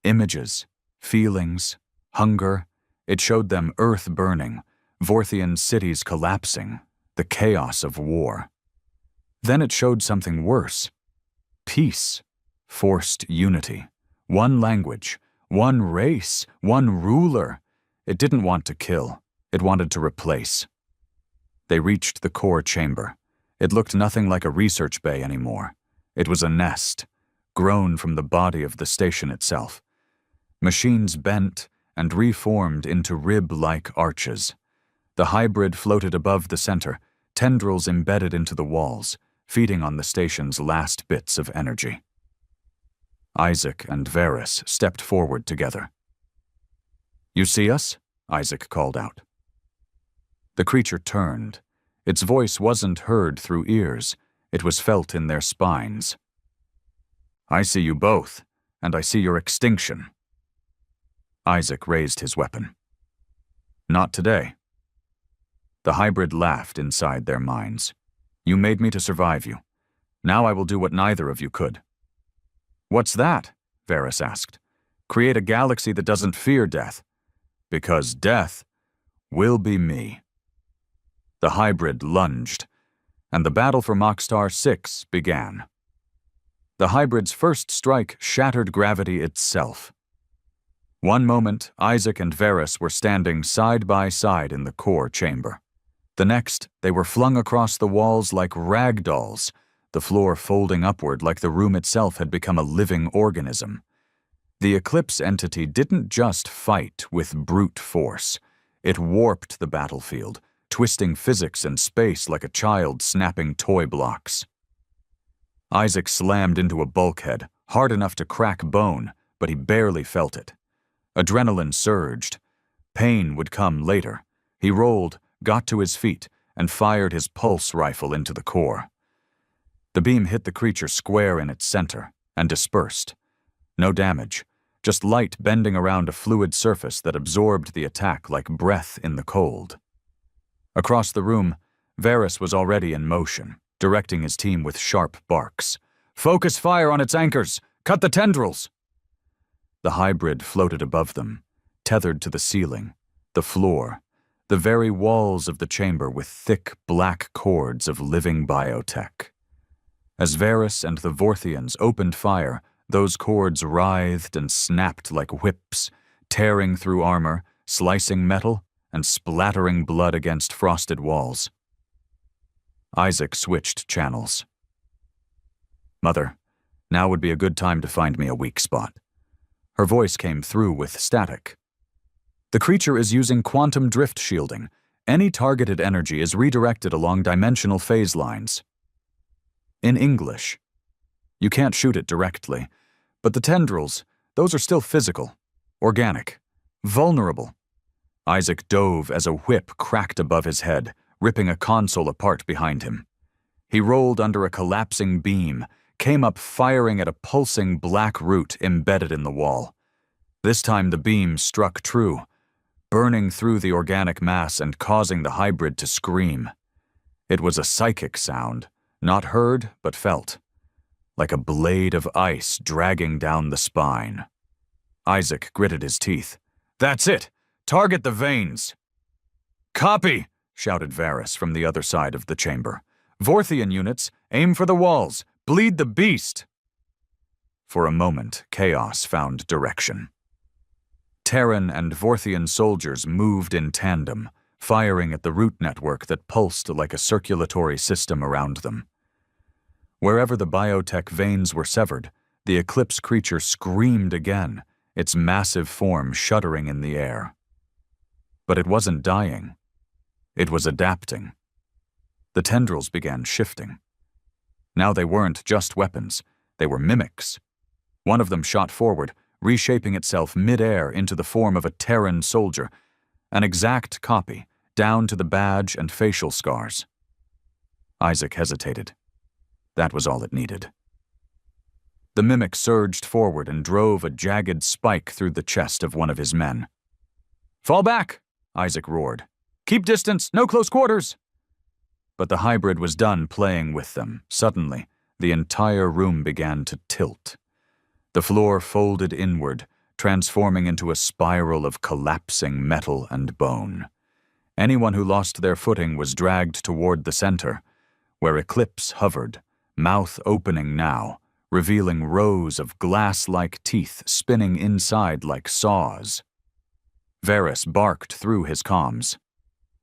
Images, feelings, hunger. It showed them Earth burning, Vorthian cities collapsing, the chaos of war. Then it showed something worse. Peace, forced unity, one language, one race, one ruler. It didn't want to kill. It wanted to replace. They reached the core chamber. It looked nothing like a research bay anymore. It was a nest, grown from the body of the station itself. Machines bent and reformed into rib-like arches. The hybrid floated above the center, tendrils embedded into the walls, feeding on the station's last bits of energy. Isaac and Varys stepped forward together. "You see us?" Isaac called out. The creature turned. Its voice wasn't heard through ears. It was felt in their spines. "I see you both, and I see your extinction." Isaac raised his weapon. "Not today." The hybrid laughed inside their minds. "You made me to survive you. Now I will do what neither of you could." "What's that?" Varys asked. "Create a galaxy that doesn't fear death. Because death will be me." The hybrid lunged, and the battle for Mockstar 6 began. The hybrid's first strike shattered gravity itself. One moment, Isaac and Varys were standing side by side in the core chamber. The next, they were flung across the walls like rag dolls, the floor folding upward like the room itself had become a living organism. The Eclipse entity didn't just fight with brute force. It warped the battlefield, twisting physics and space like a child snapping toy blocks. Isaac slammed into a bulkhead, hard enough to crack bone, but he barely felt it. Adrenaline surged. Pain would come later. He rolled, got to his feet, and fired his pulse rifle into the core. The beam hit the creature square in its center and dispersed. No damage, just light bending around a fluid surface that absorbed the attack like breath in the cold. Across the room, Varys was already in motion, directing his team with sharp barks. "Focus fire on its anchors! Cut the tendrils!" The hybrid floated above them, tethered to the ceiling, the floor, the very walls of the chamber with thick black cords of living biotech. As Varys and the Vorthians opened fire, those cords writhed and snapped like whips, tearing through armor, slicing metal, and splattering blood against frosted walls. Isaac switched channels. "Mother, now would be a good time to find me a weak spot." Her voice came through with static. "The creature is using quantum drift shielding. Any targeted energy is redirected along dimensional phase lines." In English. "You can't shoot it directly, but the tendrils, those are still physical, organic, vulnerable." Isaac dove as a whip cracked above his head, ripping a console apart behind him. He rolled under a collapsing beam, came up firing at a pulsing black root embedded in the wall. This time the beam struck true, burning through the organic mass and causing the hybrid to scream. It was a psychic sound, not heard but felt, like a blade of ice dragging down the spine. Isaac gritted his teeth. "That's it! Target the veins!" "Copy!" shouted Varys from the other side of the chamber. "Vorthian units, aim for the walls! Bleed the beast!" For a moment, chaos found direction. Terran and Vorthian soldiers moved in tandem, firing at the root network that pulsed like a circulatory system around them. Wherever the biotech veins were severed, the Eclipse creature screamed again, its massive form shuddering in the air. But it wasn't dying. It was adapting. The tendrils began shifting. Now they weren't just weapons, they were mimics. One of them shot forward, reshaping itself mid-air into the form of a Terran soldier, an exact copy, down to the badge and facial scars. Isaac hesitated. That was all it needed. The mimic surged forward and drove a jagged spike through the chest of one of his men. "Fall back!" Isaac roared. "Keep distance, no close quarters!" But the hybrid was done playing with them. Suddenly, the entire room began to tilt. The floor folded inward, transforming into a spiral of collapsing metal and bone. Anyone who lost their footing was dragged toward the center, where Eclipse hovered, mouth opening now, revealing rows of glass-like teeth spinning inside like saws. Varys barked through his comms.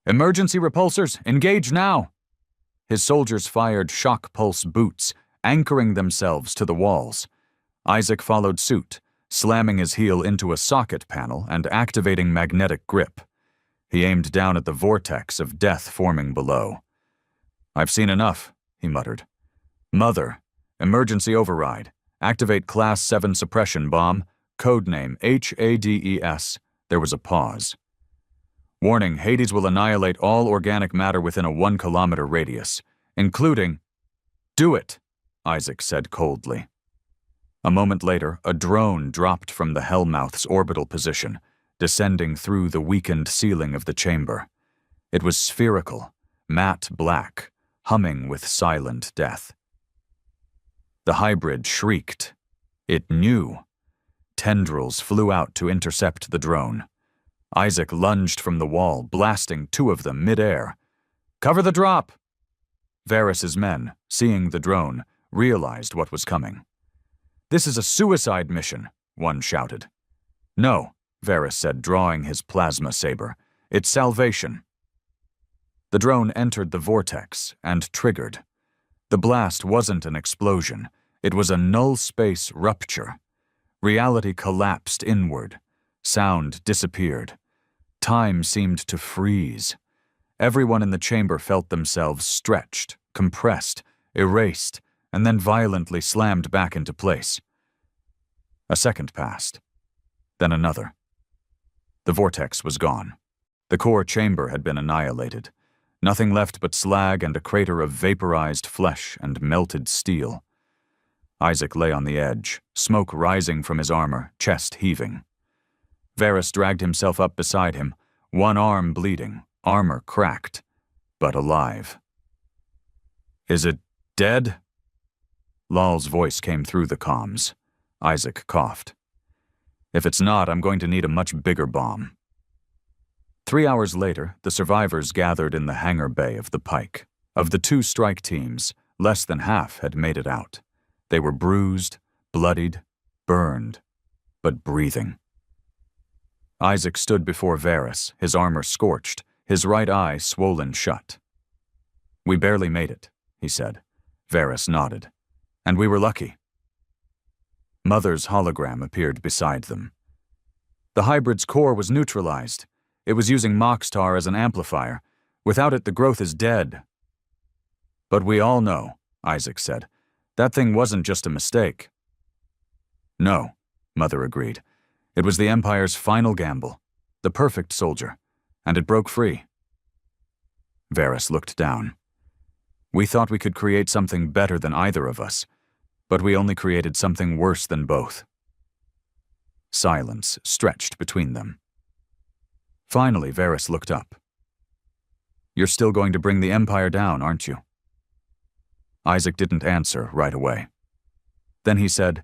"Emergency repulsors, engage now!" His soldiers fired shock pulse boots, anchoring themselves to the walls. Isaac followed suit, slamming his heel into a socket panel and activating magnetic grip. He aimed down at the vortex of death forming below. "I've seen enough," he muttered. "Mother, emergency override. Activate Class 7 suppression bomb, codename HADES." There was a pause. "Warning, Hades will annihilate all organic matter within a 1-kilometer radius, including—" "Do it," Isaac said coldly. A moment later, a drone dropped from the Hellmouth's orbital position, descending through the weakened ceiling of the chamber. It was spherical, matte black, humming with silent death. The hybrid shrieked. It knew. Tendrils flew out to intercept the drone. Isaac lunged from the wall, blasting 2 of them mid-air. "Cover the drop!" Varys's men, seeing the drone, realized what was coming. "This is a suicide mission," one shouted. "No," Varys said, drawing his plasma saber. "It's salvation." The drone entered the vortex and triggered. The blast wasn't an explosion. It was a null-space rupture. Reality collapsed inward. Sound disappeared. Time seemed to freeze. Everyone in the chamber felt themselves stretched, compressed, erased, and then violently slammed back into place. A second passed. Then another. The vortex was gone. The core chamber had been annihilated. Nothing left but slag and a crater of vaporized flesh and melted steel. Isaac lay on the edge, smoke rising from his armor, chest heaving. Varys dragged himself up beside him, one arm bleeding, armor cracked, but alive. "Is it dead?" Lal's voice came through the comms. Isaac coughed. "If it's not, I'm going to need a much bigger bomb." 3 hours later, the survivors gathered in the hangar bay of the Pike. Of the 2 strike teams, less than half had made it out. They were bruised, bloodied, burned, but breathing. Isaac stood before Varys, his armor scorched, his right eye swollen shut. "We barely made it," he said. Varys nodded. "And we were lucky." Mother's hologram appeared beside them. The hybrid's core was neutralized. It was using Moxtar as an amplifier. Without it, the growth is dead. "But we all know," Isaac said, "that thing wasn't just a mistake." "No," Mother agreed. "It was the Empire's final gamble, the perfect soldier, and it broke free." Varys looked down. "We thought we could create something better than either of us, but we only created something worse than both." Silence stretched between them. Finally, Varys looked up. "You're still going to bring the Empire down, aren't you?" Isaac didn't answer right away. Then he said,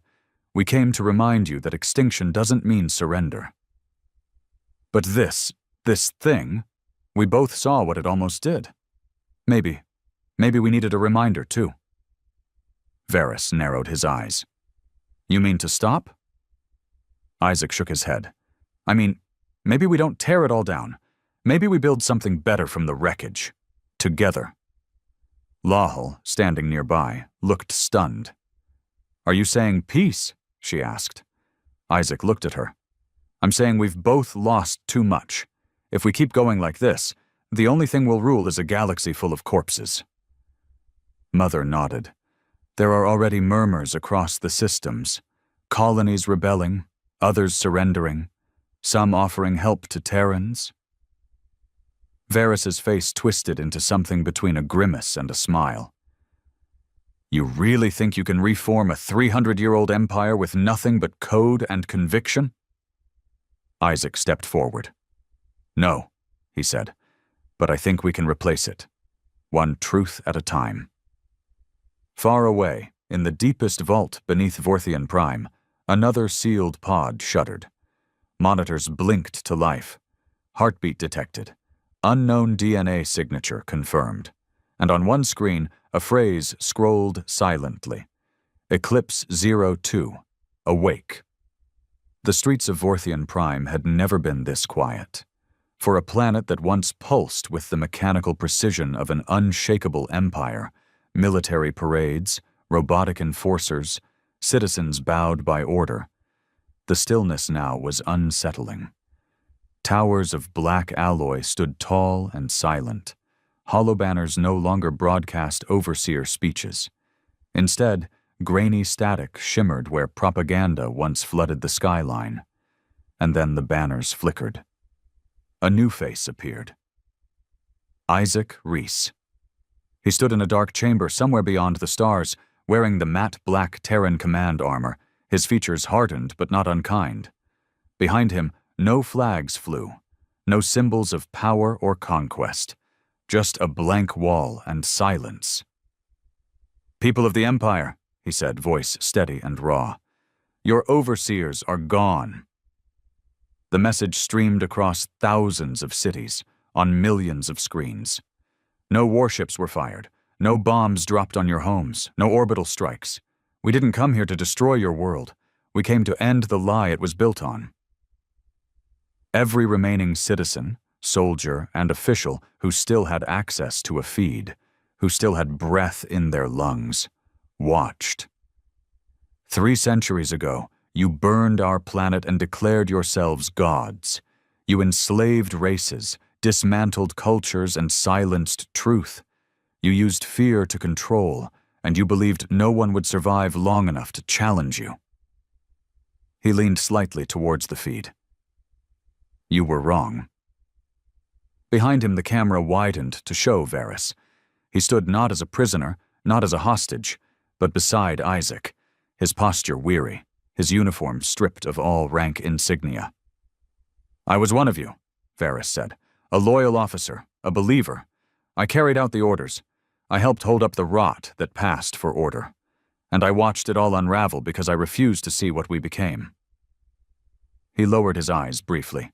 "We came to remind you that extinction doesn't mean surrender." "But this thing, we both saw what it almost did. Maybe we needed a reminder too." Varys narrowed his eyes. You mean to stop? Isaac shook his head. I mean, maybe we don't tear it all down. Maybe we build something better from the wreckage. Together. Lahal, standing nearby, looked stunned. Are you saying peace? She asked. Isaac looked at her. I'm saying we've both lost too much. If we keep going like this, the only thing we'll rule is a galaxy full of corpses. Mother nodded. There are already murmurs across the systems. Colonies rebelling, others surrendering, some offering help to Terrans. Varys's face twisted into something between a grimace and a smile. You really think you can reform a 300-year-old empire with nothing but code and conviction? Isaac stepped forward. No, he said, but I think we can replace it. One truth at a time. Far away, in the deepest vault beneath Vorthian Prime, another sealed pod shuddered. Monitors blinked to life. Heartbeat detected. Unknown DNA signature confirmed. And on one screen, a phrase scrolled silently. Eclipse 02. Awake. The streets of Vorthian Prime had never been this quiet. For a planet that once pulsed with the mechanical precision of an unshakable empire, military parades, robotic enforcers, citizens bowed by order, the stillness now was unsettling. Towers of black alloy stood tall and silent. Hollow banners no longer broadcast overseer speeches. Instead, grainy static shimmered where propaganda once flooded the skyline. And then the banners flickered. A new face appeared. Isaac Reese. He stood in a dark chamber somewhere beyond the stars, wearing the matte black Terran command armor, his features hardened but not unkind. Behind him, no flags flew, no symbols of power or conquest, just a blank wall and silence. People of the Empire, he said, voice steady and raw, your overseers are gone. The message streamed across thousands of cities, on millions of screens. No warships were fired, no bombs dropped on your homes, no orbital strikes. We didn't come here to destroy your world. We came to end the lie it was built on. Every remaining citizen, soldier, and official who still had access to a feed, who still had breath in their lungs, watched. 3 centuries ago, you burned our planet and declared yourselves gods. You enslaved races, dismantled cultures, and silenced truth. You used fear to control, and you believed no one would survive long enough to challenge you. He leaned slightly towards the feed. You were wrong. Behind him, the camera widened to show Varys. He stood not as a prisoner, not as a hostage, but beside Isaac, his posture weary, his uniform stripped of all rank insignia. I was one of you, Varys said, a loyal officer, a believer. I carried out the orders. I helped hold up the rot that passed for order. And I watched it all unravel because I refused to see what we became. He lowered his eyes briefly.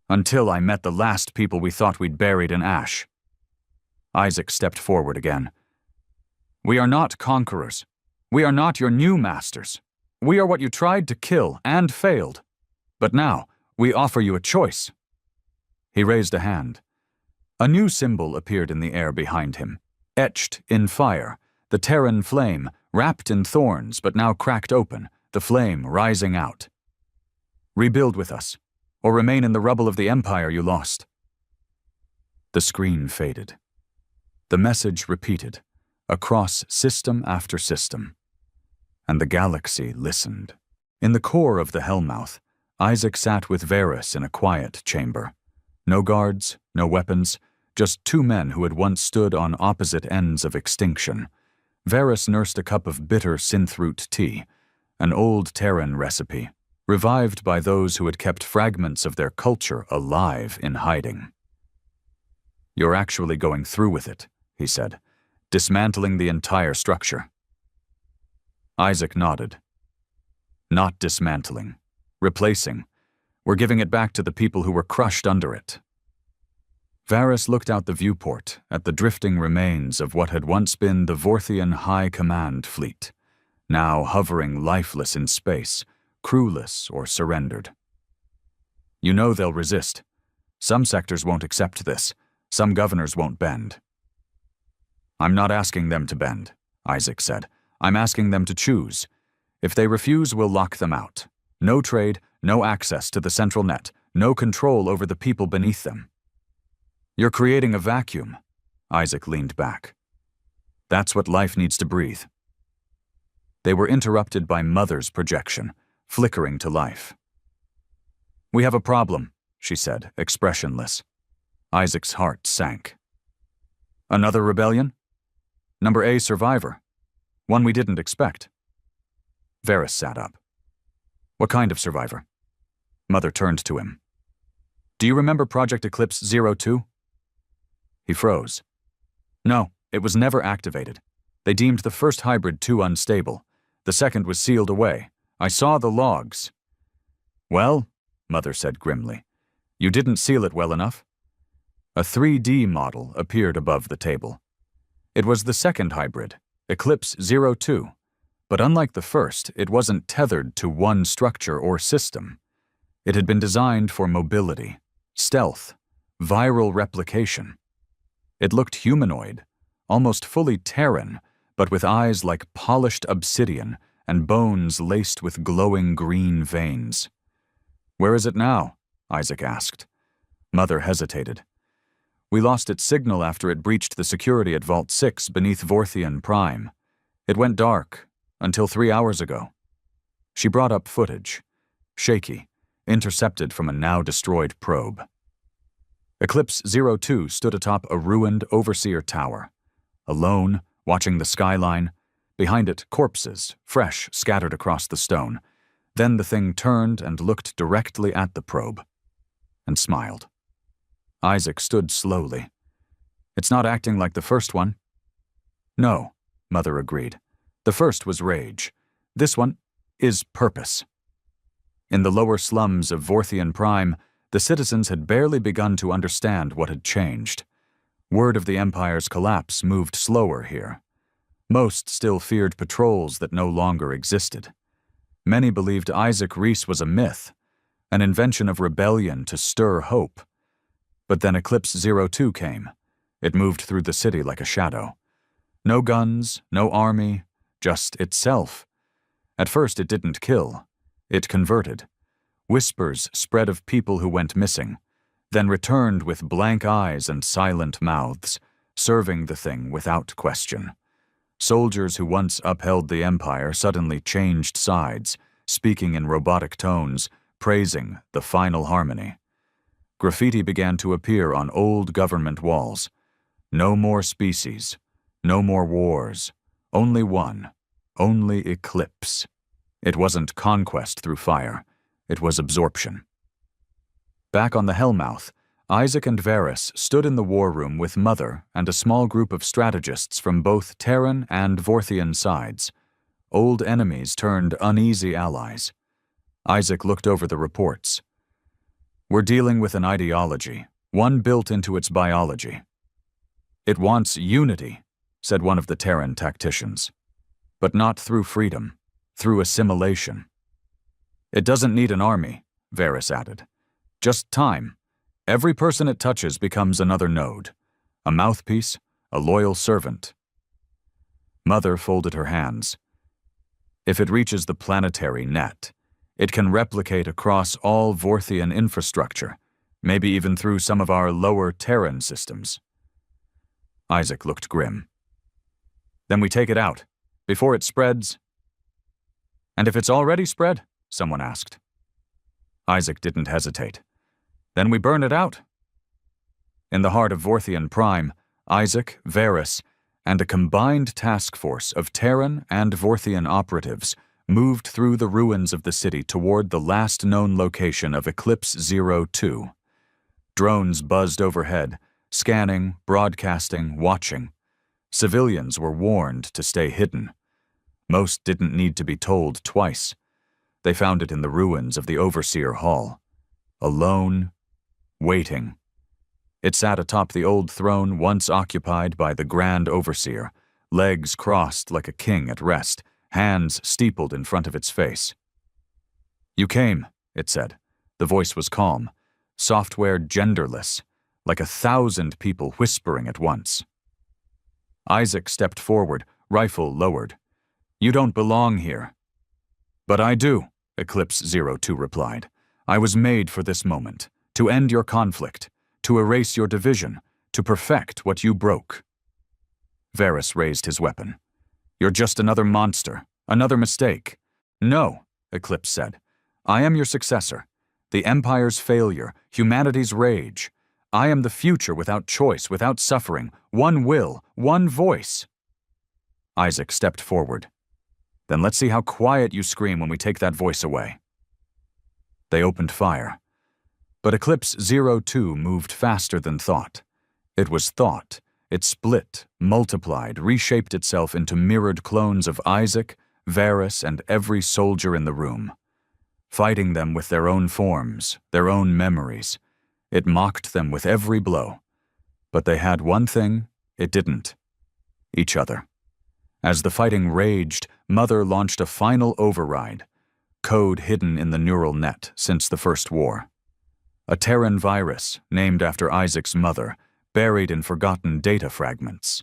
Until I met the last people we thought we'd buried in ash. Isaac stepped forward again. We are not conquerors. We are not your new masters. We are what you tried to kill and failed. But now, we offer you a choice. He raised a hand. A new symbol appeared in the air behind him, etched in fire, the Terran flame, wrapped in thorns but now cracked open, the flame rising out. Rebuild with us, or remain in the rubble of the empire you lost. The screen faded. The message repeated, across system after system. And the galaxy listened. In the core of the Hellmouth, Isaac sat with Varys in a quiet chamber. No guards, no weapons, just 2 men who had once stood on opposite ends of extinction. Varys nursed a cup of bitter synthroot tea, an old Terran recipe, revived by those who had kept fragments of their culture alive in hiding. You're actually going through with it, he said, dismantling the entire structure. Isaac nodded. Not dismantling. Replacing. We're giving it back to the people who were crushed under it. Varys looked out the viewport at the drifting remains of what had once been the Vorthian High Command Fleet. now hovering lifeless in space, crewless or surrendered. You know they'll resist. Some sectors won't accept this. Some governors won't bend. I'm not asking them to bend, Isaac said. I'm asking them to choose. If they refuse, we'll lock them out. No trade, no access to the central net, no control over the people beneath them. You're creating a vacuum. Isaac leaned back. That's what life needs to breathe. They were interrupted by Mother's projection, flickering to life. We have a problem, she said, expressionless. Isaac's heart sank. Another rebellion? Number A survivor. One we didn't expect. Varys sat up. What kind of survivor? Mother turned to him. Do you remember Project Eclipse 02? He froze. No, it was never activated. They deemed the first hybrid too unstable. The second was sealed away. I saw the logs. Well, Mother said grimly, you didn't seal it well enough. A 3D model appeared above the table. It was the second hybrid, Eclipse 02, but unlike the first, it wasn't tethered to one structure or system. It had been designed for mobility, stealth, viral replication. It looked humanoid, almost fully Terran, but with eyes like polished obsidian and bones laced with glowing green veins. Where is it now? Isaac asked. Mother hesitated. We lost its signal after it breached the security at Vault 6 beneath Vorthian Prime. It went dark, until 3 hours ago. She brought up footage, shaky, intercepted from a now-destroyed probe. Eclipse 02 stood atop a ruined Overseer Tower, alone, watching the skyline. Behind it, corpses, fresh, scattered across the stone. Then the thing turned and looked directly at the probe, and smiled. Isaac stood slowly. It's not acting like the first one. No, Mother agreed. The first was rage. This one is purpose. In the lower slums of Vorthian Prime, the citizens had barely begun to understand what had changed. Word of the Empire's collapse moved slower here. Most still feared patrols that no longer existed. Many believed Isaac Reese was a myth, an invention of rebellion to stir hope. But then Eclipse 02 came. It moved through the city like a shadow. No guns, no army, just itself. At first it didn't kill. It converted. Whispers spread of people who went missing, then returned with blank eyes and silent mouths, serving the thing without question. Soldiers who once upheld the Empire suddenly changed sides, speaking in robotic tones, praising the final harmony. Graffiti began to appear on old government walls. No more species, no more wars, only one, only eclipse. It wasn't conquest through fire, it was absorption. Back on the Hellmouth, Isaac and Varys stood in the war room with Mother and a small group of strategists from both Terran and Vorthian sides. Old enemies turned uneasy allies. Isaac looked over the reports. We're dealing with an ideology, one built into its biology. It wants unity, said one of the Terran tacticians. But not through freedom, through assimilation. It doesn't need an army, Varys added. Just time. Every person it touches becomes another node, a mouthpiece, a loyal servant. Mother folded her hands. If it reaches the planetary net, it can replicate across all Vorthian infrastructure, maybe even through some of our lower Terran systems. Isaac looked grim. Then we take it out, before it spreads. And if it's already spread? Someone asked. Isaac didn't hesitate. Then we burn it out. In the heart of Vorthian Prime, Isaac, Varys, and a combined task force of Terran and Vorthian operatives moved through the ruins of the city toward the last known location of Eclipse 02. Drones buzzed overhead, scanning, broadcasting, watching. Civilians were warned to stay hidden. Most didn't need to be told twice. They found it in the ruins of the Overseer Hall. Alone, waiting. It sat atop the old throne once occupied by the Grand Overseer, legs crossed like a king at rest, hands steepled in front of its face. "You came," it said. The voice was calm, software genderless, like 1,000 people whispering at once. Isaac stepped forward, rifle lowered. "You don't belong here." "But I do," Eclipse 02 replied. "I was made for this moment, to end your conflict, to erase your division, to perfect what you broke." Varys raised his weapon. "You're just another monster, another mistake." "No," Eclipse said. "I am your successor, the Empire's failure, humanity's rage. I am the future without choice, without suffering, one will, one voice." Isaac stepped forward. "Then let's see how quiet you scream when we take that voice away." They opened fire. But Eclipse 02 moved faster than thought. It was thought. It split, multiplied, reshaped itself into mirrored clones of Isaac, Varys, and every soldier in the room, fighting them with their own forms, their own memories. It mocked them with every blow. But they had one thing it didn't: each other. As the fighting raged, Mother launched a final override, code hidden in the neural net since the First War. A Terran virus, named after Isaac's mother, buried in forgotten data fragments.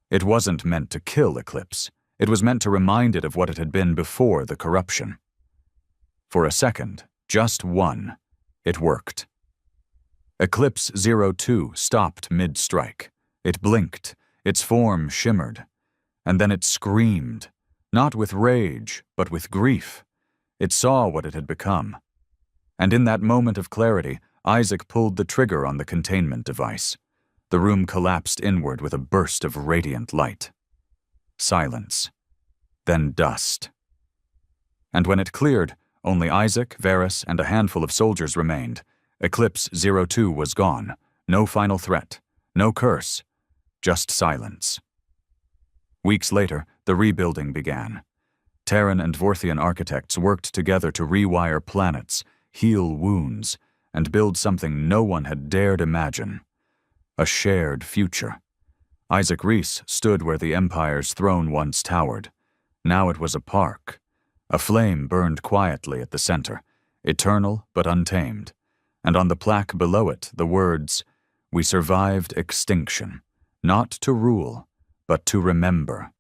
It wasn't meant to kill Eclipse. It was meant to remind it of what it had been before the corruption. For a second, just one, it worked. Eclipse 02 stopped mid-strike. It blinked, its form shimmered. And then it screamed, not with rage, but with grief. It saw what it had become. And in that moment of clarity, Isaac pulled the trigger on the containment device. The room collapsed inward with a burst of radiant light. Silence. Then dust. And when it cleared, only Isaac, Varys, and a handful of soldiers remained. Eclipse 02 was gone. No final threat. No curse. Just silence. Weeks later, the rebuilding began. Terran and Vorthian architects worked together to rewire planets, heal wounds, and build something no one had dared imagine. A shared future. Isaac Reese stood where the Empire's throne once towered. Now it was a park. A flame burned quietly at the center, eternal but untamed. And on the plaque below it, the words, "We survived extinction, not to rule, but to remember."